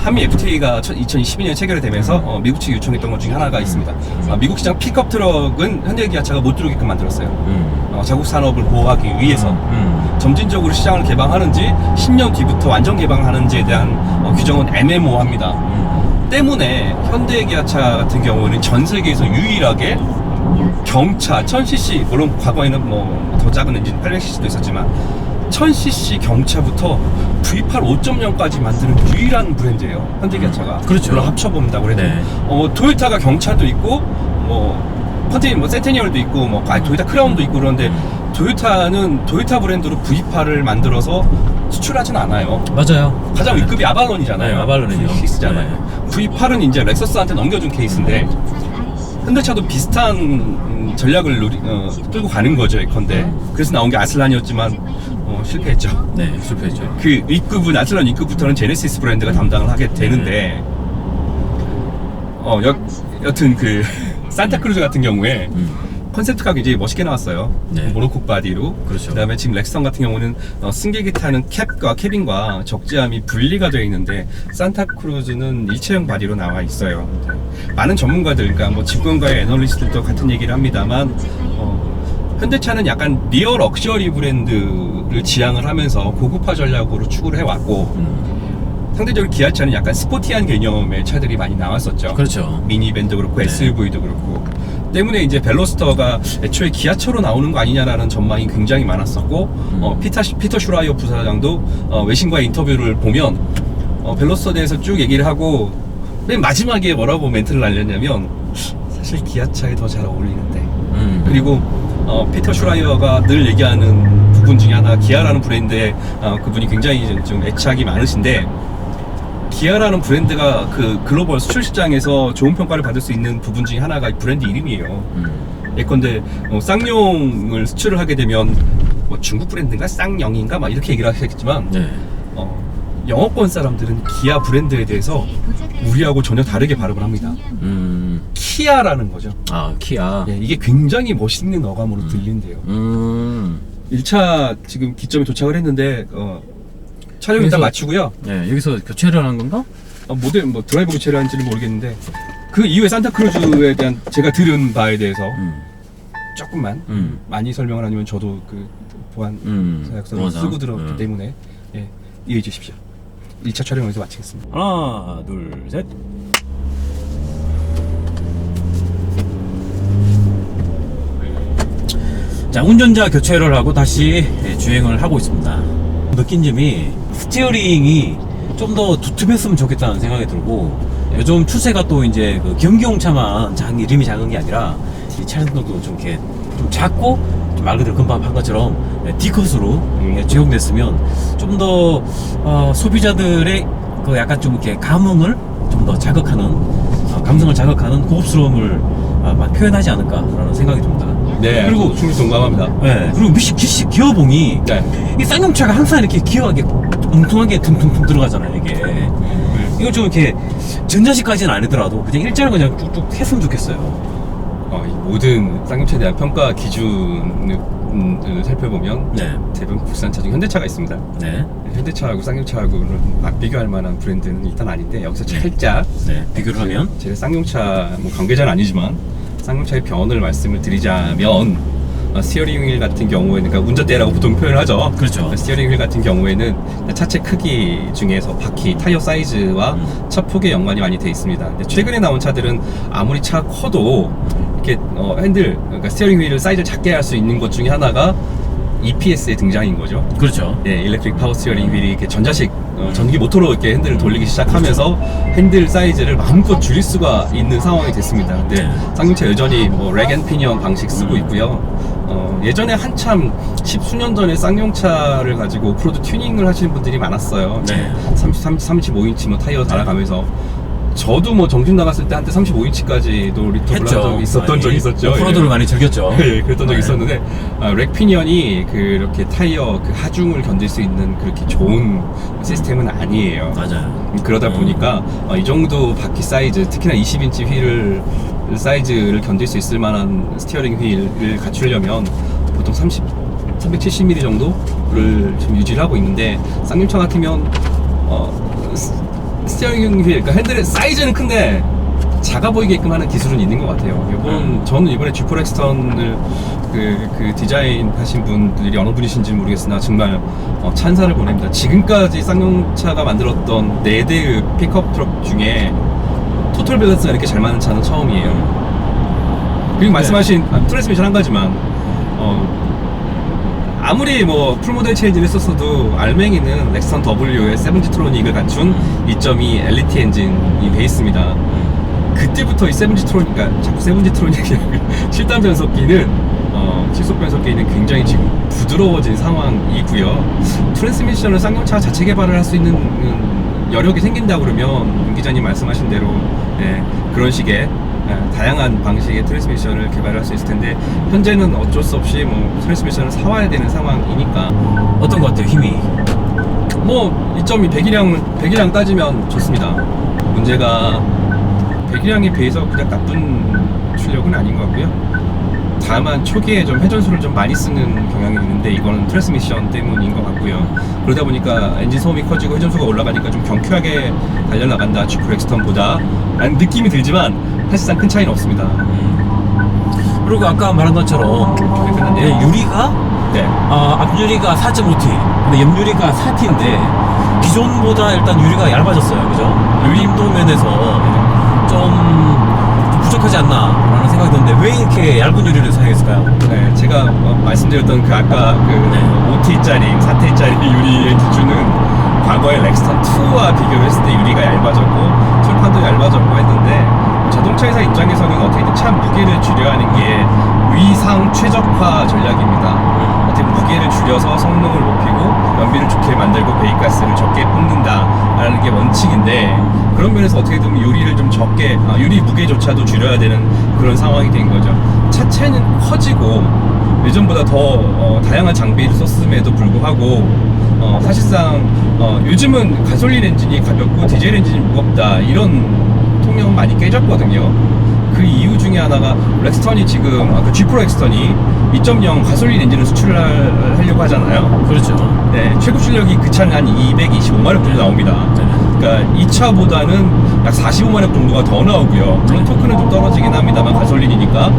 한미 FTA가 2012년에 체결이 되면서 미국 측이 요청했던 것 중에 하나가 있습니다. 미국 시장 픽업 트럭은 현대기아차가 못 들어오게끔 만들었어요. 자국 산업을 보호하기 위해서 점진적으로 시장을 개방하는지 10년 뒤부터 완전 개방하는지에 대한 규정은 애매모호합니다. 때문에 현대기아차 같은 경우는 전 세계에서 유일하게 경차 1000cc, 물론 과거에는 뭐 더 작은 엔진 800cc도 있었지만 1000cc 경차부터 V8 5.0까지 만드는 유일한 브랜드예요. 현대기아차가. 그렇죠. 물론 합쳐본다고 해도 네. 토요타가 경차도 있고 센테니얼도 있고 토요타 크라운도 있고 그런데 토요타는 토요타 브랜드로 V8을 만들어서 수출하진 않아요. 맞아요. 가장 윗급이 아발론이잖아요. 네, 아발론이죠. 케이스잖아요. V8은 이제 렉서스한테 넘겨준 케이스인데 현대차도 비슷한 전략을 끌고 가는 거죠, 예컨대. 그래서 나온 게 아슬란이었지만 실패했죠. 네, 실패했죠. 그 윗급은 아슬란 윗급부터는 제네시스 브랜드가 담당을 하게 되는데 여튼 그 산타크루즈 같은 경우에 컨셉트가 굉장히 멋있게 나왔어요. 네. 모노콕 바디로. 그렇죠. 그다음에 지금 렉선 같은 경우는 승객이 타는 캡과 캐빈과 적재함이 분리가 되어 있는데 산타크루즈는 일체형 바디로 나와 있어요. 네. 많은 전문가들, 그러니까 뭐 집권가의 애널리스트들도 같은 얘기를 합니다만 현대차는 약간 리어 럭셔리 브랜드를 지향을 하면서 고급화 전략으로 추구를 해왔고 상대적으로 기아차는 약간 스포티한 개념의 차들이 많이 나왔었죠. 그렇죠. 미니밴도 그렇고 네. SUV도 그렇고 때문에 이제 벨로스터가 애초에 기아차로 나오는 거 아니냐라는 전망이 굉장히 많았었고 피터 슈라이어 부사장도 외신과의 인터뷰를 보면 벨로스터에 대해서 쭉 얘기를 하고 맨 마지막에 뭐라고 멘트를 날렸냐면 사실 기아차에 더 잘 어울리는데 그리고 피터 슈라이어가 늘 얘기하는 부분 중에 하나 기아라는 브랜드에 그분이 굉장히 좀 애착이 많으신데 기아라는 브랜드가 그 글로벌 수출 시장에서 좋은 평가를 받을 수 있는 부분 중에 하나가 브랜드 이름이에요. 예컨대 쌍용을 수출을 하게 되면 뭐 중국 브랜드인가 쌍영인가 막 이렇게 얘기를 하시겠지만 네. 영어권 사람들은 기아 브랜드에 대해서 우리하고 전혀 다르게 발음을 합니다. 키아라는 거죠. 아, 키아. 예, 이게 굉장히 멋있는 어감으로 들린대요. 1차 지금 기점에 도착을 했는데 촬영 일단 그래서- 마치고요. 네, 여기서 교체를 하는 건가? 모델 뭐 드라이버 교체를 하는지는 모르겠는데 그 이후에 산타크루즈에 대한 제가 들은 바에 대해서 조금만 많이 설명을 아니면 저도 그 보안 사약서를 맞아. 쓰고 들었기 때문에 예, 이해해 주십시오. 1차 촬영 여기서 마치겠습니다. 하나, 둘, 셋. 자, 운전자 교체를 하고 다시 주행을 하고 있습니다. 느낀 점이 스티어링이 좀 더 두툼했으면 좋겠다는 생각이 들고, 요즘 추세가 또 이제 그 경기용차만 이름이 작은 게 아니라 이 차량들도 좀 이렇게 좀 작고 좀 말 그대로 금방 한 것처럼 D컷으로 적용됐으면 좀 더 소비자들의 그 약간 좀 이렇게 감흥을 좀 더 자극하는 감성을 자극하는 고급스러움을 표현하지 않을까라는 생각이 듭니다. 네, 그리고 충분히 동감합니다. 네, 그리고 기어봉이 네. 이 쌍용차가 항상 이렇게 기어하게 엉뚱하게 둥둥둥 들어가잖아요. 이게 이걸 좀 이렇게 전자식까지는 아니더라도 그냥 일자로 그냥 쭉쭉 했으면 좋겠어요. 이 모든 쌍용차에 대한 평가 기준을 살펴보면 네. 대부분 국산차 중 현대차가 있습니다. 네, 현대차하고 쌍용차하고는 비교할 만한 브랜드는 일단 아닌데 여기서 살짝 네, 비교를 하면 제가 쌍용차 뭐 관계자는 아니지만 쌍용차의 변을 말씀을 드리자면 스티어링 휠 같은 경우에는 그러니까 운전대라고 보통 표현을 하죠. 그렇죠. 스티어링 휠 같은 경우에는 차체 크기 중에서 바퀴, 타이어 사이즈와 차 폭에 연관이 많이 돼 있습니다. 근데 최근에 나온 차들은 아무리 차가 커도 이렇게 핸들, 그러니까 스티어링 휠을 사이즈를 작게 할 수 있는 것 중에 하나가 EPS의 등장인 거죠. 그렇죠. 예, 일렉트릭 파워 스티어링 휠이 이렇게 전자식 전기 모터로 이렇게 핸들을 돌리기 시작하면서 핸들 사이즈를 마음껏 줄일 수가 있는 상황이 됐습니다. 근데 네. 쌍용차 여전히 뭐 렉앤 피니언 방식 쓰고 있고요. 예전에 한참 10수년 전에 쌍용차를 가지고 오프로드 튜닝을 하시는 분들이 많았어요. 네. 35인치 뭐 타이어 달아가면서 저도 뭐 정신 나갔을 때 한때 35인치까지도 리터블 한 적이 있었던 적이 있었죠. 오프로드를 예. 많이 즐겼죠. 예, 그랬던 적이 네. 있었는데 렉 피니언이 그렇게 타이어 그 하중을 견딜 수 있는 그렇게 좋은 시스템은 아니에요. 맞아요. 그러다 보니까 이 정도 바퀴 사이즈, 특히나 20인치 휠을 사이즈를 견딜 수 있을 만한 스티어링 휠을 갖추려면 보통 370mm 정도를 지금 유지를 하고 있는데 쌍용차 같으면 스티어링 휠, 그러니까 핸들의 사이즈는 큰데 작아 보이게끔 하는 기술은 있는 것 같아요. 저는 이번에 G4 렉스턴을 그 디자인 하신 분들이 어느 분이신지 모르겠으나 정말 찬사를 보냅니다. 지금까지 쌍용차가 만들었던 4대의 픽업 트럭 중에 토탈 밸런스가 이렇게 잘 맞는 차는 처음이에요. 그리고 말씀하신 트랜스미션 한 가지만 아무리 뭐 풀모델 체인지를 썼어도 알맹이는 렉선 W의 7G트로닉을 갖춘 2.2 엘리트 엔진이 베이스입니다. 그때부터 이 7G트로닉, 그러니까 자꾸 7G트로닉이 7단 변속기는 7속 변속기는 굉장히 지금 부드러워진 상황이고요. 트랜스미션을 쌍용차 자체 개발을 할 수 있는 여력이 생긴다 그러면 윤 기자님 말씀하신 대로 그런 식의 다양한 방식의 트랜스미션을 개발할 수 있을 텐데 현재는 어쩔 수 없이 뭐 트랜스미션을 사와야 되는 상황이니까 어떤 것 같아요, 힘이? 뭐 2.2 배기량 따지면 좋습니다. 문제가 배기량에 비해서 그냥 나쁜 출력은 아닌 것 같고요. 다만 초기에 좀 회전수를 좀 많이 쓰는 경향이 있는데 이거는 트랜스미션 때문인 것 같고요. 그러다 보니까 엔진 소음이 커지고 회전수가 올라가니까 좀 경쾌하게 달려나간다 G4 엑스턴보다 라는 느낌이 들지만 사실상 큰 차이는 없습니다. 그리고 아까 말한 것처럼 끝났네요. 유리가 네. 앞유리가 4.5T, 근데 옆유리가 4T인데 기존보다 일단 유리가 얇아졌어요, 그죠? 유림도 면에서 좀 부족하지 않나라는 생각이 드는데 왜 이렇게 얇은 유리를 사용했을까요? 네, 제가 말씀드렸던 그 아까 그 네. 5T짜리, 4T짜리 유리의 기준은 과거의 렉스턴 2와 비교를 했을 때 유리가 얇아졌고 철판도 얇아졌고 했는데 자동차 회사 입장에서는 어떻게든 차 무게를 줄여야 하는 게 위상 최적화 전략입니다. 어떻게 무게를 줄여서 성능을 높이고 연비를 좋게 만들고 배기가스를 적게 뽑는다라는 게 원칙인데 그런 면에서 어떻게 보면 유리를 좀 적게 유리 무게조차도 줄여야 되는 그런 상황이 된 거죠. 차체는 커지고 예전보다 더 다양한 장비를 썼음에도 불구하고 사실상 요즘은 가솔린 엔진이 가볍고 디젤 엔진이 무겁다 이런 통념은 많이 깨졌거든요. 그 이유 중에 하나가 렉스턴이 지금 그 G4 렉스턴이 2.0 가솔린 엔진을 수출하려고 하잖아요. 그렇죠. 네, 최고 출력이 그 차는 한 225마력 정도 나옵니다. 그러니까 이 차보다는 약 45마력 정도가 더 나오고요. 물론 토크는 좀 떨어지긴 합니다만 가솔린이니까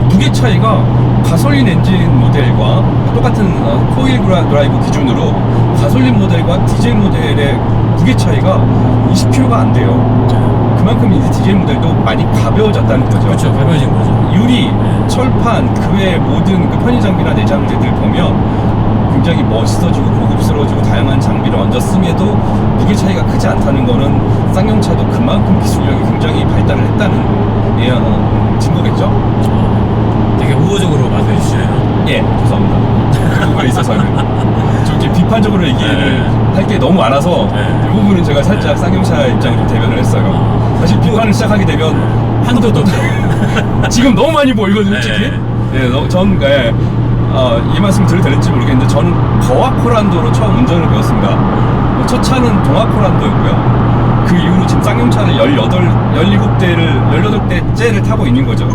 무게 차이가 가솔린 엔진 모델과 똑같은 코일 드라이브 기준으로 가솔린 모델과 디젤 모델의 무게 차이가 20kg가 안 돼요. 그만큼 이제 디젤 모델도 많이 가벼워졌다는 거죠. 그렇죠, 가벼워진 거죠. 유리, 철판, 그 외 모든 그 편의 장비나 내장재들 보면 굉장히 멋있어지고 고급스러워지고 다양한 장비를 얹어 씀에도 무게 차이가 크지 않다는 거는 쌍용차도 그만큼 기술력이 굉장히 발달을 했다는 증거겠죠? 되게 우호적으로 말씀해 주시네요. 예, 죄송합니다. 그 부분에 있어서는 좀 이렇게 비판적으로 얘기를 할 게 너무 많아서 이 부분은 제가 살짝 쌍용차 입장을 좀 대변을 했어요. 사실 비판을 시작하게 되면 한도 또 지금 너무 많이 보이거든요, 솔직히. 네, 전 이 말씀 드려도 될지 모르겠는데 저는 더와코란도로 처음 운전을 배웠습니다. 첫 차는 동아코란도였고요. 그 이후로 지금 쌍용차를 17대째를 타고 있는 거죠.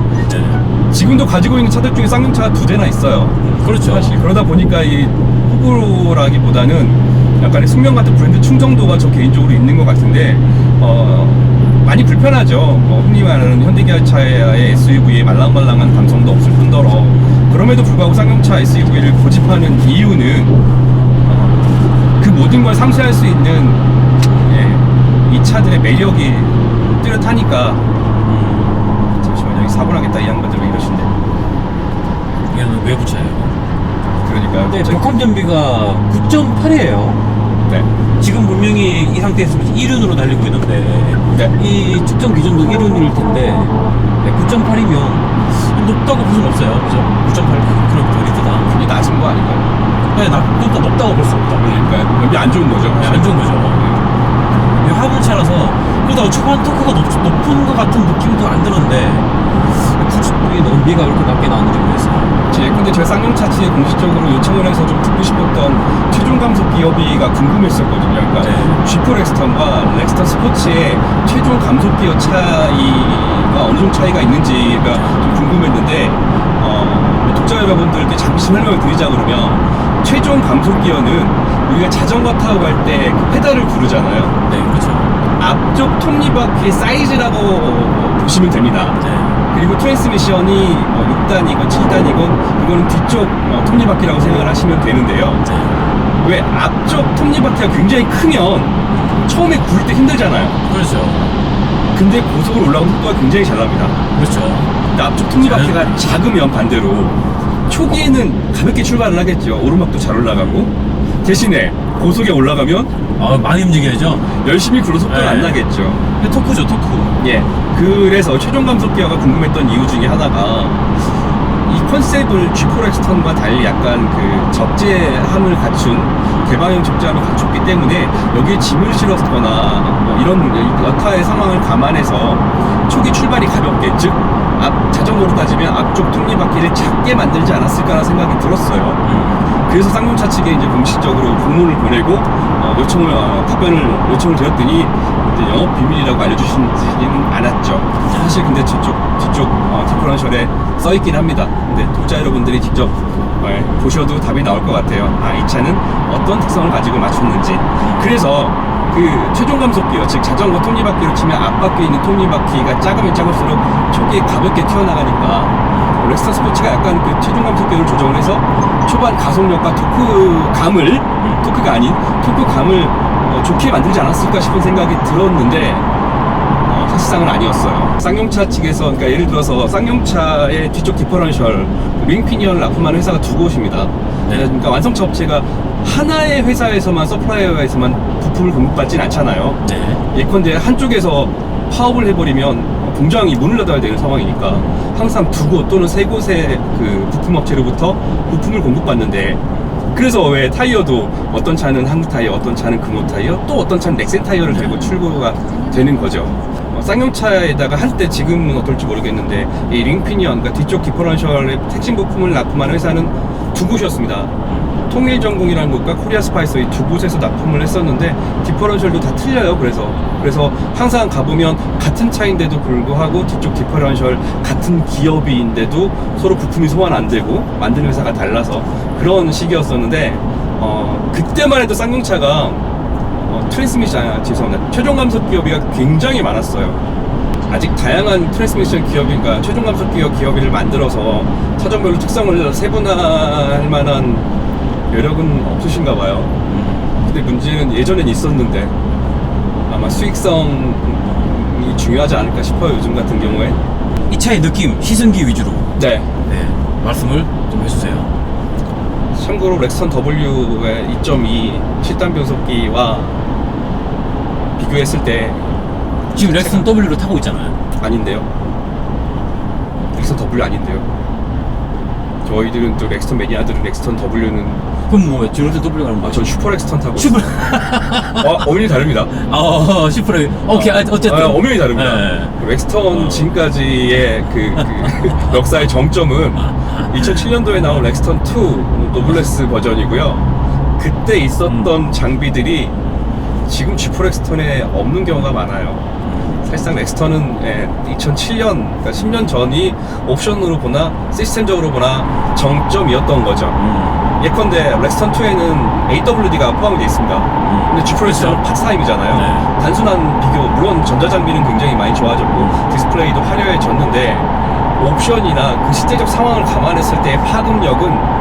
지금도 가지고 있는 차들 중에 쌍용차가 2대나 있어요. 그렇죠. 사실 그러다 보니까 이 호불호라기보다는 약간의 숙명 같은 브랜드 충정도가 저 개인적으로 있는 것 같은데 많이 불편하죠. 흔히 말하는 현대기아차의 SUV의 말랑말랑한 감성도 없을 뿐더러 그럼에도 불구하고 쌍용차 SUV를 고집하는 이유는 그 모든 걸 상쇄할 수 있는 이 차들의 매력이 뚜렷하니까. 잠시만요, 여기 사고 나겠다. 이 양반들 왜 이러신데. 이거는 외부차예요. 그러니까 근데 벽함 전비가 9.8이에요. 네. 지금 분명히 이 상태에서 1륜으로 달리고 있는데 네. 이 측정 기준도 1륜일 텐데 9.8이면 높다고 볼 수는 없어요. 그죠? 9.8km 리터당. 굉장히 낮은 거 아닌가요? 네, 그러니까 높다고 볼 수 없다. 그러니까 연비 안 좋은 거죠. 네, 안 좋은 거죠. 이 화물차라서 그러다가 초반 토크가 높은 것 같은 느낌도 안 드는데 굳이 이게 연비가 왜 이렇게 낮게 나왔는지 모르겠어요. 근데 제가 쌍용차치에 공식적으로 요청을 해서 좀 듣고 싶었던 최종 감속 기어비가 궁금했었거든요. 그러니까 G4 렉스턴과 렉스턴 스포츠의 최종 감속 기어 차이가 어느 정도 차이가 있는지가 좀 궁금했는데 독자 여러분들께 잠시 설명을 드리자 그러면 최종 감속 기어는 우리가 자전거 타고 갈 때 그 페달을 구르잖아요. 네, 그렇죠. 앞쪽 톱니바퀴의 사이즈라고 보시면 됩니다. 그리고 트랜스미션이 6단이건 7단이건 그거는 뒤쪽 톱니바퀴라고 생각을 하시면 되는데요. 왜 앞쪽 톱니바퀴가 굉장히 크면 처음에 구를 때 힘들잖아요. 그렇죠. 근데 고속으로 올라오는 속도가 굉장히 잘 납니다. 그렇죠. 근데 앞쪽 톱니바퀴가 작으면 반대로 초기에는 가볍게 출발을 하겠죠. 오르막도 잘 올라가고 대신에 고속에 올라가면 많이 움직여야죠. 열심히 굴러 속도가 네. 안 나겠죠. 토크죠, 토크. 예, 그래서 최종 감속 기어가 궁금했던 이유 중에 하나가 이 컨셉을 G4 렉스턴과 달리 약간 그 적재함을 갖춘 개방형 적재함을 갖췄기 때문에 여기에 짐을 실었거나 이런 여타의 상황을 감안해서 초기 출발이 가볍게, 즉 자전거로 따지면 앞쪽 톱니바퀴를 작게 만들지 않았을까라는 생각이 들었어요. 그래서 쌍용차 측에 이제 공식적으로 공문을 보내고 답변을 요청을 드렸더니 이제 영업 비밀이라고 알려주시지는 않았죠. 사실 근데 뒤쪽 디퍼런셜에 써 있긴 합니다. 근데 독자 여러분들이 직접 보셔도 답이 나올 것 같아요. 이 차는 어떤 특성을 가지고 맞췄는지. 그래서 그 최종 감속기어, 즉 자전거 톱니바퀴로 치면 앞바퀴에 있는 톱니바퀴가 작으면 작을수록 초기에 가볍게 튀어나가니까 렉스턴 스포츠가 약간 그 체중 감속기를 조정을 해서 초반 가속력과 토크감을 좋게 만들지 않았을까 싶은 생각이 들었는데 사실상은 아니었어요. 쌍용차 측에서, 그러니까 예를 들어서 쌍용차의 뒤쪽 디퍼런셜 링피니언을 납품하는 회사가 두 곳입니다. 그러니까 완성차 업체가 하나의 회사에서만, 서플라이어에서만 부품을 공급받진 않잖아요. 예컨대 한쪽에서 파업을 해버리면 공장이 문을 닫아야 되는 상황이니까 항상 두 곳 또는 세 곳의 그 부품업체로부터 부품을 공급받는데, 그래서 왜 타이어도 어떤 차는 한국 타이어, 어떤 차는 금호 타이어, 또 어떤 차는 넥센 타이어를 달고 출고가 되는 거죠. 쌍용차에다가 한때, 지금은 어떨지 모르겠는데 이 링피니언, 그러니까 뒤쪽 디퍼런셜의 핵심 부품을 납품하는 회사는 두 곳이었습니다. 통일전공이라는 곳과 코리아 스파이서, 이 두 곳에서 납품을 했었는데 디퍼런셜도 다 틀려요. 그래서 항상 가보면 같은 차인데도 불구하고 뒤쪽 디퍼런셜 같은 기업인데도 서로 부품이 소환 안 되고 만드는 회사가 달라서 그런 시기였었는데, 그때만 해도 쌍용차가 최종 감속 기업이 굉장히 많았어요. 아직 다양한 트랜스미션 기업인가 최종 감속 기업을 만들어서 차종별로 특성을 세분화할 만한 여력은 없으신가 봐요. 근데 문제는 예전엔 있었는데 아마 수익성이 중요하지 않을까 싶어요, 요즘 같은 경우에. 이 차의 느낌, 시승기 위주로 네. 말씀을 좀 해주세요. 참고로 렉스턴 W의 2.2 7단 변속기와 비교했을 때 지금 렉스턴 W로 타고 있잖아요. 아닌데요. 렉스턴 W 아닌데요. 저희들은 또 렉스턴 매니아들은 렉스턴 W는 그럼 뭐예요? 렉스턴 W 가는 거야? 전 슈퍼 렉스턴 타고 슈퍼 엄연히 다릅니다. 슈퍼 오케이, 어쨌든 엄연히 다릅니다. 네. 렉스턴 지금까지의 그 역사의 정점은 2007년도에 나온 렉스턴 2 노블레스 버전이고요. 그때 있었던 장비들이 지금 G4 렉스턴에 없는 경우가 많아요. 사실상 렉스턴은 2007년, 그러니까 10년 전이 옵션으로 보나 시스템적으로 보나 정점이었던 거죠. 예컨대 렉스턴 2에는 AWD가 포함이 되어 있습니다. 근데 G4 렉스턴은 팟타임이잖아요. 단순한 비교, 물론 전자장비는 굉장히 많이 좋아졌고 디스플레이도 화려해졌는데 옵션이나 그 시대적 상황을 감안했을 때의 파급력은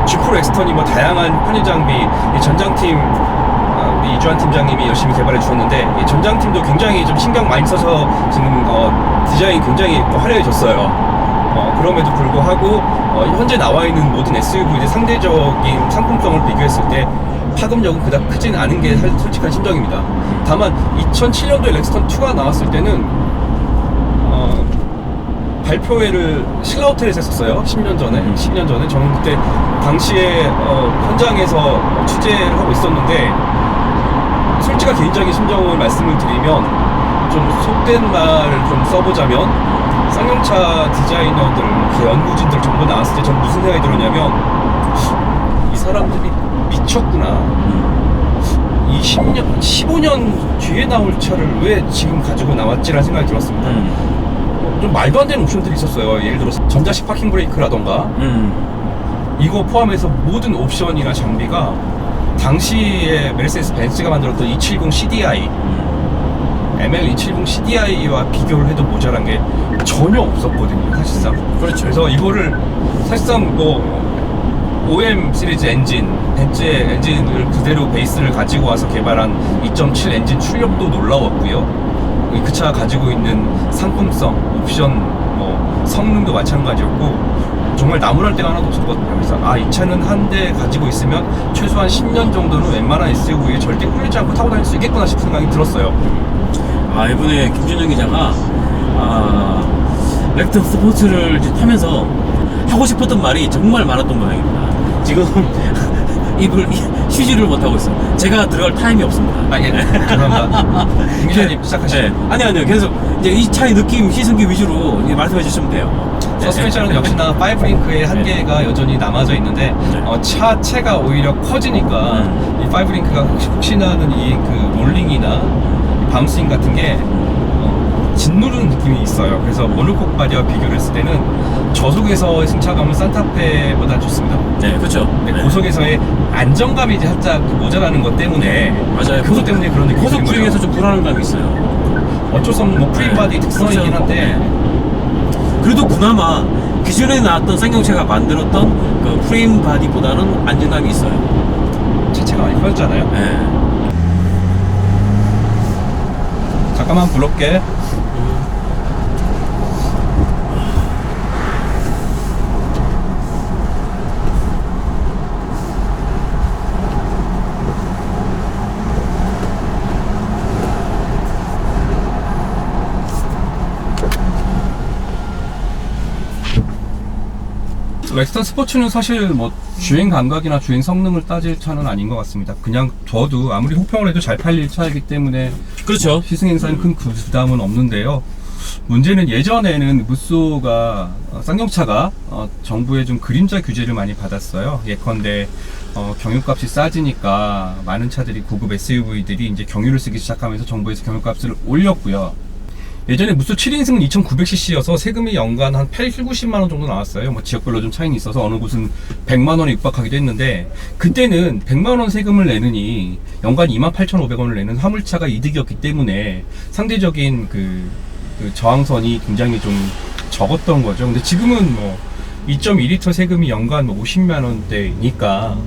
G4 렉스턴이 뭐 다양한 편의장비, 이 전장팀 우리 이주환 팀장님이 열심히 개발해 주셨는데, 이 전장팀도 굉장히 좀 신경 많이 써서 지금 디자인이 굉장히 솔직해졌어요. 그럼에도 불구하고 현재 나와 있는 모든 SUV의 상대적인 상품성을 비교했을 때 파급력은 그닥 크진 않은 게 솔직한 심정입니다. 다만 2007년도에 렉스턴 2가 나왔을 때는 발표회를 신라호텔에서 했었어요. 10년 전에 저는 그때 당시에 현장에서 취재를 하고 있었는데, 솔직한 개인적인 심정을 말씀을 드리면 좀 속된 말을 좀 써보자면 쌍용차 디자이너들, 그 연구진들 전부 나왔을 때 전 무슨 생각이 들었냐면, 이 사람들이 미쳤구나. 20년, 15년 뒤에 나올 차를 왜 지금 가지고 나왔지라는 생각이 들었습니다. 좀 말도 안 되는 옵션들이 있었어요. 예를 들어서 전자식 파킹 브레이크라던가 이거 포함해서 모든 옵션이나 장비가 당시에 메르세데스 벤츠가 만들었던 270 CDI ML270 CDI와 비교를 해도 모자란 게 전혀 없었거든요, 사실상. 그렇죠. 그래서 이거를 사실상 OM 시리즈 엔진, 벤츠의 엔진을 그대로 베이스를 가지고 와서 개발한 2.7 엔진 출력도 놀라웠고요. 그 차가 가지고 있는 상품성, 옵션, 성능도 마찬가지였고 정말 나무랄 데가 하나도 없었거든요. 그래서 이 차는 한 대 가지고 있으면 최소한 10년 정도는 웬만한 SUV에 절대 꿀리지 않고 타고 다닐 수 있겠구나 싶은 생각이 들었어요. 이번에 김준영 기자가 렉스턴 스포츠를 이제 타면서 하고 싶었던 말이 정말 많았던 모양입니다. 지금 입을 쉬지를 못하고 있어요. 제가 들어갈 타임이 없습니다. 예, 죄송합니다. 김 기자님 시작하시죠. 아니요. 계속 이제 이 차의 느낌, 시승기 위주로 이제 말씀해 주시면 돼요. 서스펜션은 역시나 5링크의 한계가 여전히 남아져 있는데 차체가 오히려 커지니까 이 5링크가 혹시나 하는 이 그 롤링이나 바운싱 같은 게 짓누르는 느낌이 있어요. 그래서 모노콕 바디와 비교를 했을 때는 저속에서의 승차감은 산타페보다 좋습니다. 네, 그렇죠. 근데 고속에서의 안정감이 이제 살짝 모자라는 것 때문에 맞아요. 그것 때문에 그런 느낌이 고속 드는 거죠. 주행에서 좀 불안감이 있어요. 어쩔 수 없는 뭐 프레임 바디 특성이긴 그렇죠. 한데 그래도 그나마 기존에 나왔던 쌍용차가 만들었던 그 프레임 바디보다는 안정감이 있어요. 차체가 많이 커졌잖아요. 네. 잠깐만 불러올게. 렉스턴 스포츠는 사실 뭐 주행 감각이나 주행 성능을 따질 차는 아닌 것 같습니다. 그냥 저도 아무리 호평을 해도 잘 팔릴 차이기 때문에 그렇죠. 시승 행사는 큰 부담은 없는데요. 문제는 예전에는 무쏘가 쌍용차가 정부의 좀 그림자 규제를 많이 받았어요. 예컨대 경유값이 싸지니까 많은 차들이 고급 SUV들이 이제 경유를 쓰기 시작하면서 정부에서 경유값을 올렸고요. 예전에 무쏘 7인승은 2900cc여서 세금이 연간 한 80, 90만원 정도 나왔어요. 뭐 지역별로 좀 차이는 있어서 어느 곳은 100만원에 육박하기도 했는데, 그때는 100만원 세금을 내느니 연간 28,500원을 내는 화물차가 이득이었기 때문에 상대적인 그 저항선이 굉장히 좀 적었던 거죠. 근데 지금은 뭐 2.2리터 세금이 연간 뭐 50만원대니까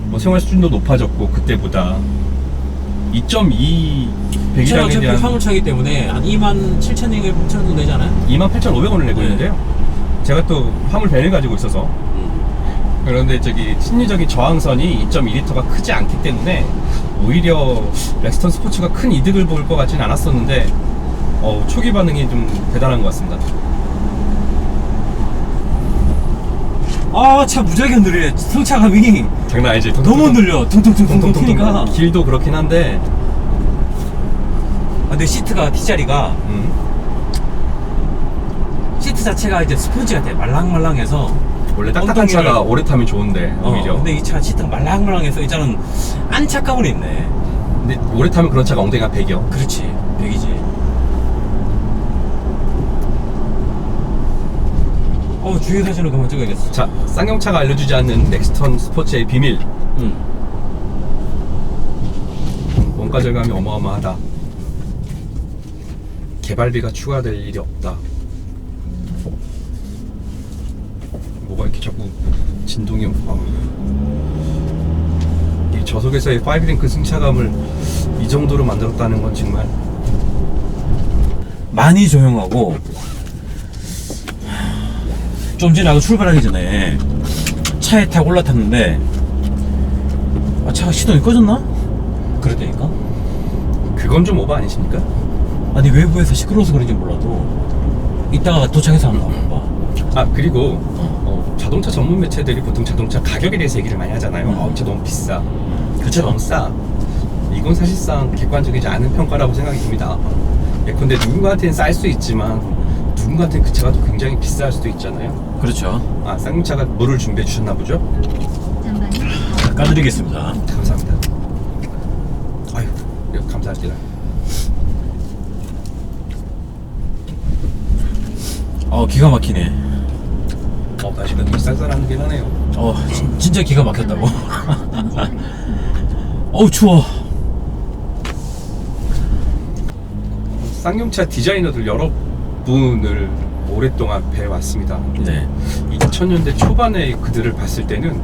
뭐 생활 수준도 높아졌고, 그때보다 2.2 차가 어차피 대한 화물차이기 때문에 한 27,000원 정도 내잖아요. 28,500원을 내고 있는데요. 제가 또 화물 밴을 가지고 있어서 그런데 저기 심리적인 저항선이 2.2리터가 크지 않기 때문에 오히려 렉스턴 스포츠가 큰 이득을 볼 것 같지는 않았었는데 초기 반응이 좀 대단한 것 같습니다. 아, 차 무지하게 흔들려. 승차감이 장난 아니지? 너무 흔들려. 퉁퉁퉁퉁 튀니까. 길도 그렇긴 한데 근데 시트가 뒷자리가 시트 자체가 이제 스펀지 같아. 말랑말랑해서 원래 딱딱한 차가 오래 타면 좋은데 오히려. 근데 이 차 시트가 말랑말랑해서 이제는 안착감은 있네. 근데 오래 타면 그런 차가 엉덩이가 100이요. 그렇지, 100이지. 주행 사진을 그만 찍어야겠어. 자, 쌍용차가 알려주지 않는 렉스턴 스포츠의 비밀. 원가 절감이 어마어마하다. 개발비가 추가될 일이 없다. 뭐가 이렇게 자꾸 진동이 이 저속에서의 5링크 승차감을 이 정도로 만들었다는 건 정말 많이 조용하고, 좀 전에 나도 출발하기 전에 차에 타고 올라탔는데 차가 시동이 꺼졌나? 그랬다니까? 그건 좀 오버 아니십니까? 아니, 외부에서 시끄러워서 그런지 몰라도 이따가 도착해서 한번 봐. 그리고 자동차 전문 매체들이 보통 자동차 가격에 대해서 얘기를 많이 하잖아요. 차 너무 비싸, 그쵸? 너무 싸. 이건 사실상 객관적이지 않은 평가라고 생각이 듭니다. 예컨대 누군가한테는 쌀 수 있지만 누군가한테는 그 차가 또 굉장히 비쌀 수도 있잖아요. 그렇죠. 쌍용차가 물을 준비해 주셨나 보죠? 까드리겠습니다. 감사합니다. 아유, 감사합니다. 기가 막히네. 날씨가 되게 쌀쌀하긴 하네요. 진짜 기가 막혔다고. 추워. 쌍용차 디자이너들 여러 분을 오랫동안 뵈왔습니다. 네. 2000년대 초반에 그들을 봤을 때는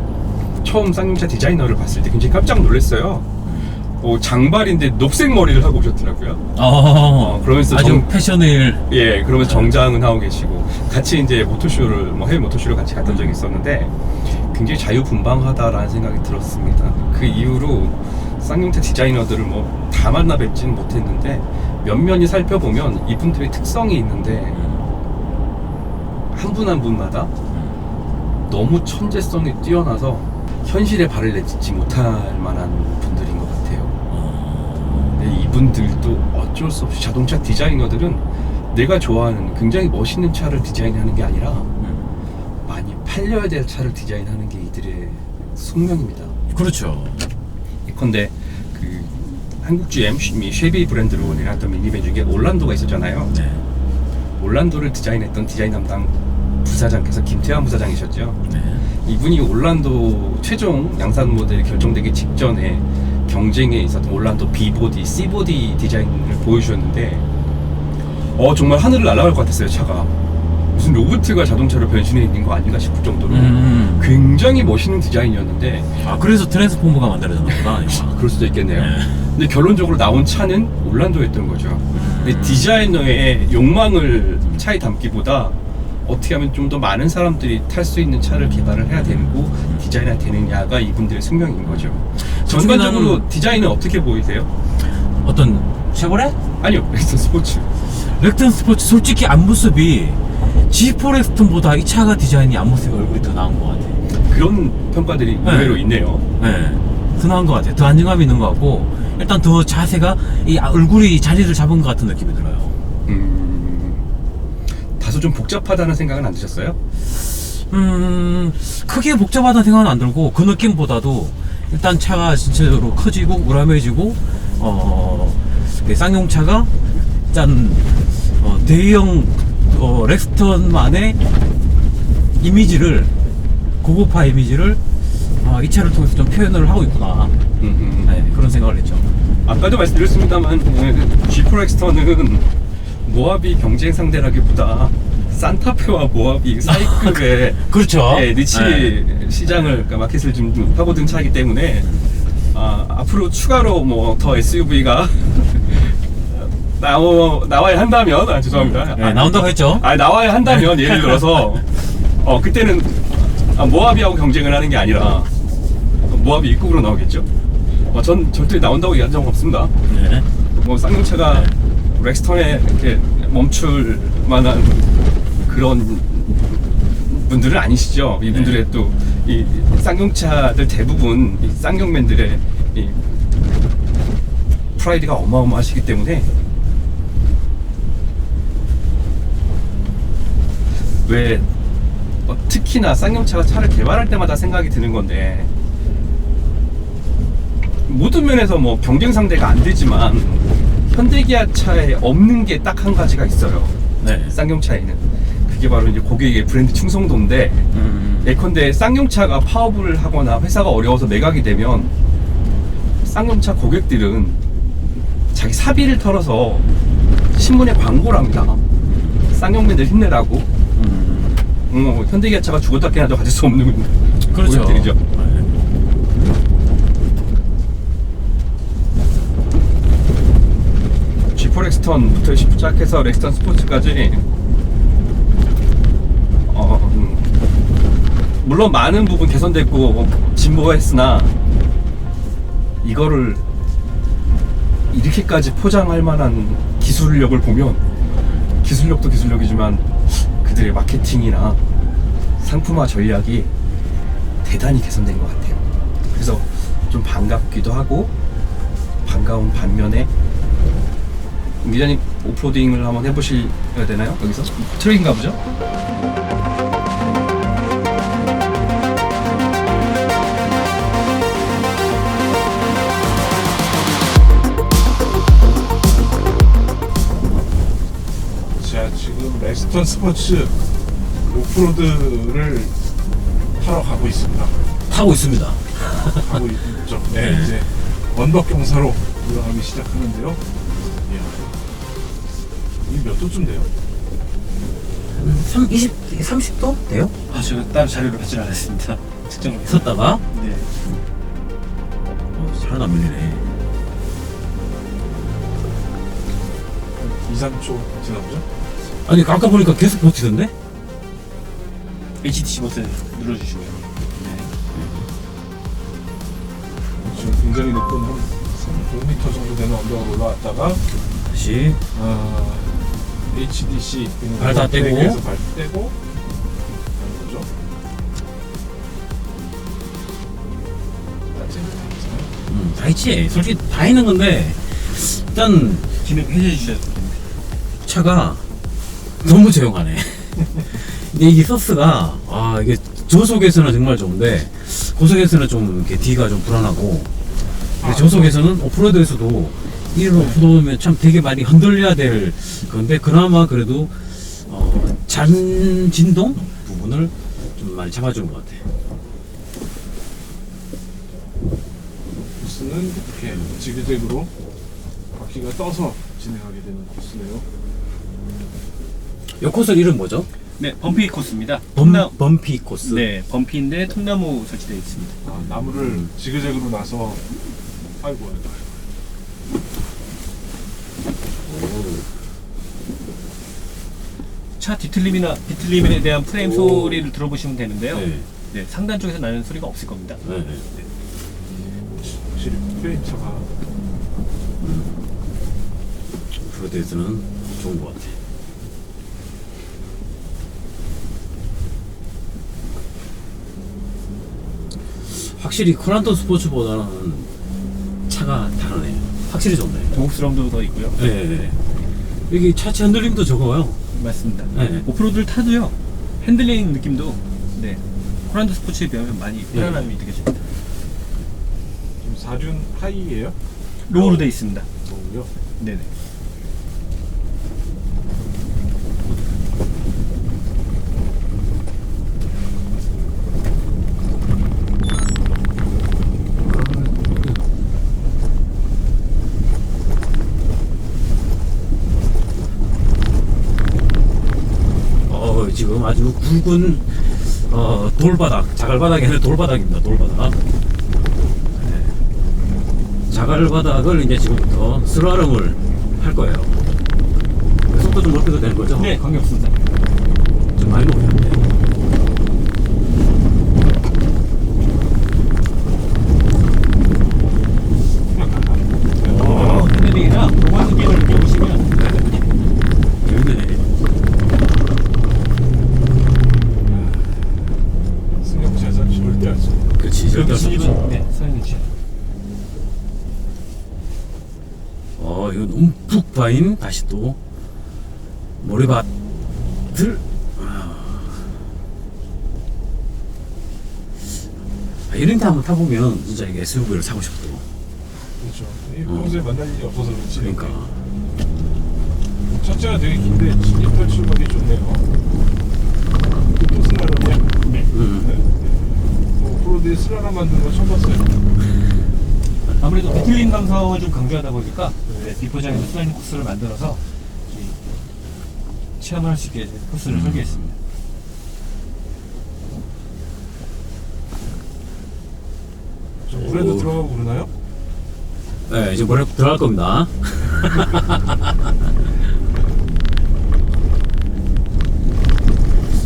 처음 쌍용차 디자이너를 봤을 때 굉장히 깜짝 놀랐어요. 장발인데 녹색 머리를 하고 오셨더라고요. 그러면서 아주 패션을. 그러면서 정장은 하고 계시고 같이 이제 모토쇼를 해외 모토쇼를 같이 갔던 적이 있었는데 굉장히 자유분방하다라는 생각이 들었습니다. 그 이후로 쌍용차 디자이너들을 다 만나 뵙지는 못했는데 면면히 살펴보면 이분들의 특성이 있는데 한 분 한 분마다 너무 천재성이 뛰어나서 현실에 발을 내딛지 못할 만한 분들인 것 같아요. 근데 이분들도 어쩔 수 없이 자동차 디자이너들은 내가 좋아하는 굉장히 멋있는 차를 디자인하는 게 아니라 많이 팔려야 될 차를 디자인하는 게 이들의 숙명입니다. 그렇죠. 예컨대 그 한국 GM 쉐비 브랜드로 내놨던 미니밴 중에 올란도가 있었잖아요. 네. 올란도를 디자인했던 디자인 담당 부사장께서 김태환 부사장이셨죠. 네. 이분이 올란도 최종 양산 모델이 결정되기 직전에 경쟁에 있었던 올란도 B보디, C보디 디자인을 보여주셨는데 정말 하늘을 날아갈 것 같았어요. 차가 무슨 로봇가 자동차로 변신해 있는 거 아닌가 싶을 정도로 굉장히 멋있는 디자인이었는데 그래서 트랜스포머가 만들어졌나 보다. 그럴 수도 있겠네요. 네. 근데 결론적으로 나온 차는 올란도였던 거죠. 근데 디자이너의 욕망을 차에 담기보다 어떻게 하면 좀 더 많은 사람들이 탈 수 있는 차를 개발을 해야 되고 디자인해야 되느냐가 이분들의 숙명인 거죠. 전반적으로 디자인은 어떻게 보이세요? 어떤 쉐보레? 아니요, 렉슨 스포츠. 렉턴 스포츠 솔직히 앞모습이 G4 렉스턴보다 이 차가 디자인이 앞모습이 얼굴이 더 나은 것 같아. 그런 평가들이 의외로 있네요. 네, 더 나은 것 같아요. 더 안정감이 있는 것 같고 일단 더 자세가 이 얼굴이 자리를 잡은 것 같은 느낌이 들어요. 다소 좀 복잡하다는 생각은 안 드셨어요? 크게 복잡하다는 생각은 안 들고 그 느낌보다도 일단 차가 전체적으로 커지고 우람해지고 그 쌍용차가 대형 렉스턴만의 이미지를 고급화 이미지를 이 차를 통해서 좀 표현을 하고 있구나. 네, 그런 생각을 했죠. 아까도 말씀드렸습니다만 G4 렉스턴은 모하비 경쟁 상대라기보다 산타페와 모하비 사이급의 그렇죠. 니치 시장을 그러니까 마켓을 좀 파고든 차이기 때문에 앞으로 추가로 뭐 더 SUV가 나와야 한다면 죄송합니다. 네, 나온다고 했죠. 나와야 한다면 예를 들어서 그때는 모하비하고 경쟁을 하는 게 아니라 모하비 입국으로 나오겠죠. 전 절대 나온다고 얘기한 적 없습니다. 네. 뭐 쌍용차가 렉스턴에 이렇게 멈출 만한 그런 분들은 아니시죠. 이분들의 또 이 쌍용차들 대부분 이 쌍용맨들의 이 프라이드가 어마어마하시기 때문에 왜 특히나 쌍용차가 차를 개발할 때마다 생각이 드는 건데 모든 면에서 뭐 경쟁 상대가 안 되지만 현대기아차에 없는 게 딱 한 가지가 있어요. 네. 쌍용차에는 그게 바로 이제 고객의 브랜드 충성도인데 예컨대 쌍용차가 파업을 하거나 회사가 어려워서 매각이 되면 쌍용차 고객들은 자기 사비를 털어서 신문에 광고를 합니다. 쌍용맨들 힘내라고. 현대기아차가 죽었다 깨나도 가질 수 없는 그렇죠. 고객들이죠. G4 렉스턴부터 시작해서 렉스턴 스포츠까지 물론 많은 부분 개선됐고 진보했으나 이거를 이렇게까지 포장할 만한 기술력을 보면 기술력도 기술력이지만 그들의 마케팅이나 상품화 전략이 대단히 개선된 것 같아요. 그래서 좀 반갑기도 하고 반가운 반면에 기자님 오프로딩을 한번 해보셔야 되나요? 여기서? 트랙인가 보죠? 자, 지금 렉스턴 스포츠 오프로드를 타러 가고 있습니다. 타고 있습니다. 가고 있죠. 네, 이제 언덕 경사로 올라가기 시작하는데요. 이야, 이게 몇 도쯤 돼요? 30도 돼요? 제가 따로 자료를 받지 않았습니다. 측정을 섰다가 네. 잘 안 밀리네. 2, 3초 지나보죠. 아니 아까 보니까 계속 버티던데? HTC 버튼 눌러주시고요. 지금 굉장히 높은 한 5m 정도 되는 언덕으로 올라왔다가 다시 HDC 발다 떼고. 발 떼고 하는 거죠. 다 있지. 솔직히 다 있는 건데 일단 기능 해제해 주셔야 됩니다. 차가 너무 조용하네. 근데 이게 소스가 이게 저속에서는 정말 좋은데 고속에서는 좀 이렇게 뒤가 좀 불안하고, 근데 저속에서는 오프로드에서도 이런 오프로드면 참 되게 많이 흔들려야 될 건데, 그나마 그래도 잔진동 부분을 좀 많이 잡아주는 것 같아. 코스는 이렇게 지그재그로 바퀴가 떠서 진행하게 되는 코스네요. 이 코스 이름 뭐죠? 네, 범피 코스입니다. 범피 코스. 네, 범피인데 통나무 설치되어 있습니다. 아, 나무를 지그재그로 나서 아이고. 차 뒤틀림에 대한 프레임 소리를 들어보시면 되는데요. 네. 네, 상단 쪽에서 나는 소리가 없을 겁니다. 네. 확실히 프레임차가 오프로드에서는 좋은 것 같아. 확실히 코란토 스포츠보다는 차가 다르네. 확실히 좋네. 고급스러움도 더 있고요. 네. 여기 차체 흔들림도 적어요. 맞습니다. 네. 오프로드를 타도요. 핸들링 느낌도 네, 코란도 스포츠에 비하면 많이 편안함이 느껴집니다. 지금 4륜 하이예요? 로우로 되어 있습니다. 뭐고요? 네네. 지금 아주 굵은 돌바닥, 자갈바닥이 아니라 돌바닥입니다. 돌바닥. 네. 자갈바닥을 이제 지금부터 슬라럼을 할 거예요. 속도 좀 높여도 되는 거죠? 네, 관계없습니다. 좀 많이 높였네. 핸들링이랑 도관 느낌을 느껴보시면 재밌네. 승용차에서 절대 할 수 없는. 그렇지. 여기 진입은 네, 서행이죠. 이건 움푹 파인 다시 또 모래밭을 이런 데 한번 타보면 진짜 이게 SUV를 사고 싶더라고. 그렇죠. 이 평소에 만날 일이 없어서 그렇지. 그러니까 첫째가 되게 긴데 진입할 출발이 좋네요. 또 슬라럼이야? 네. 오프로드에 슬라럼 만드는 거 처음 봤어요. 아무래도 뒤틀림 감성을 좀 강조하다 보니까 네, 비포장에서 슬라이딩 코스를 만들어서 체험을 할 수 있게 코스를 설계했습니다. 저 물에도 들어가고 그러나요? 네, 이제 모래 들어갈 겁니다.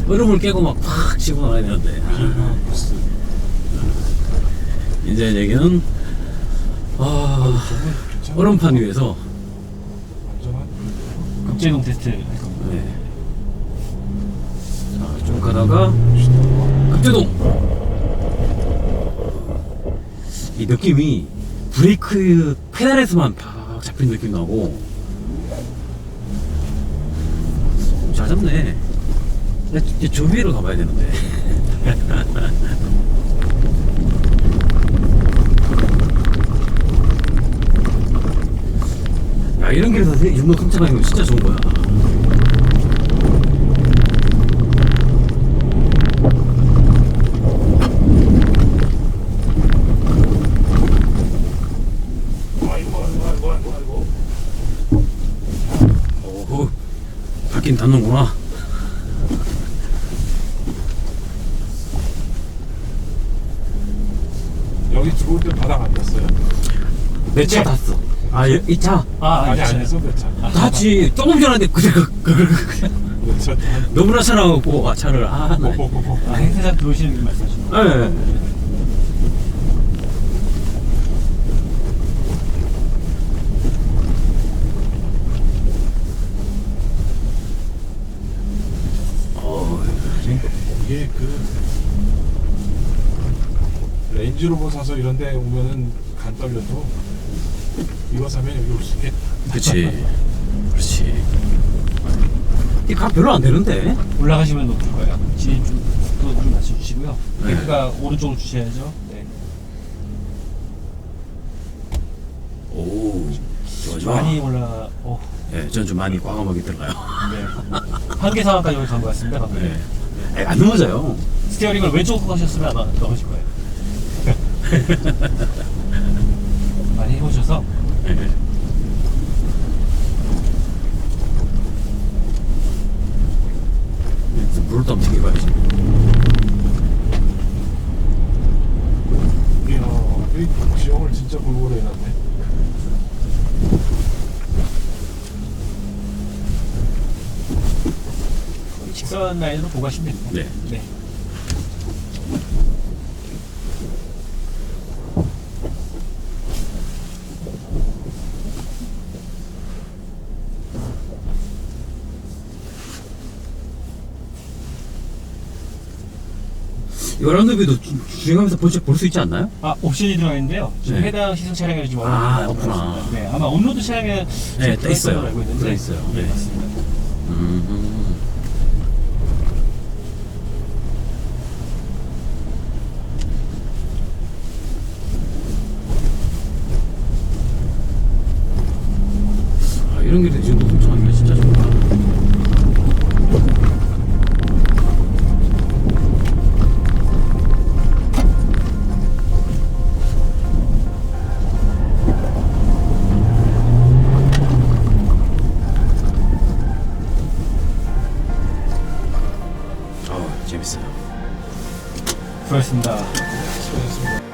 얼음을 깨고 막 팍 치고 나가야 되는데. 코스. 이제 여기는 저건 괜찮아. 얼음판 위에서 완전한. 국제동 테스트 할 겁니다. 네. 자, 쭉 가다가 급제동. 이 느낌이 브레이크 페달에서만 팍 잡힌 느낌 나고 잘 잡네. 이제 저 위로 가봐야 되는데. 야, 이런 길에서 이 정도 승차감이면 진짜 좋은 거야. 어허, 닿긴 닿는구나. 여기 들어올 때 바닥 안 탔어요? 내 차 닿았어. 이 차. 아니 안 했어 몇 차. 닿았지. 조금 전에 몇 차. 너무나 차나갖고 차를 나. 행사장 들어오시는 분 말씀하시는 거예요? 네. 이게 레인지로버 사서 이런데 오면은 간 떨려도 이거 사면 여기 올 수 있겠다. 그렇지. 그렇지. 이값 별로 안 되는데. 올라가시면 높을 거예요. 진입 속도 좀 낮춰주시고요. 네. 브레이크가 오른쪽으로 주셔야죠. 네. 오, 좋아. 많이 올라. 오. 예, 저는 좀 많이 과감하게 들어가요. 네. 한계 상황까지 간 것 같습니다. 방금. 네. 안 넘어져요. 스티어링을 왼쪽으로 하셨으면 아마 넘어질 거예요. 많이 해보셔서 네. 물을 좀 튀겨봐야지. 이야, 이 지형을 진짜 골고루 해놨네. 직선 라인으로 보고 가시면 됩니다. 네. 네. 이거 란도비도 주행하면서 볼 수 있지 않나요? 아, 옵션이 들어가 있는데요. 지금 네. 해당 시승 차량에 지금 아, 언론이 없구나. 나왔습니다. 네, 아마 업로드 차량에 네, 들어있던 있어요. 걸로 알고 있는데. 들어있어요. 네, 네. 맞습니다. 아, 이런 게 지금 노선청하기가 진짜 좋다. 재밌어요. 수고하셨습니다. 수고하셨습니다.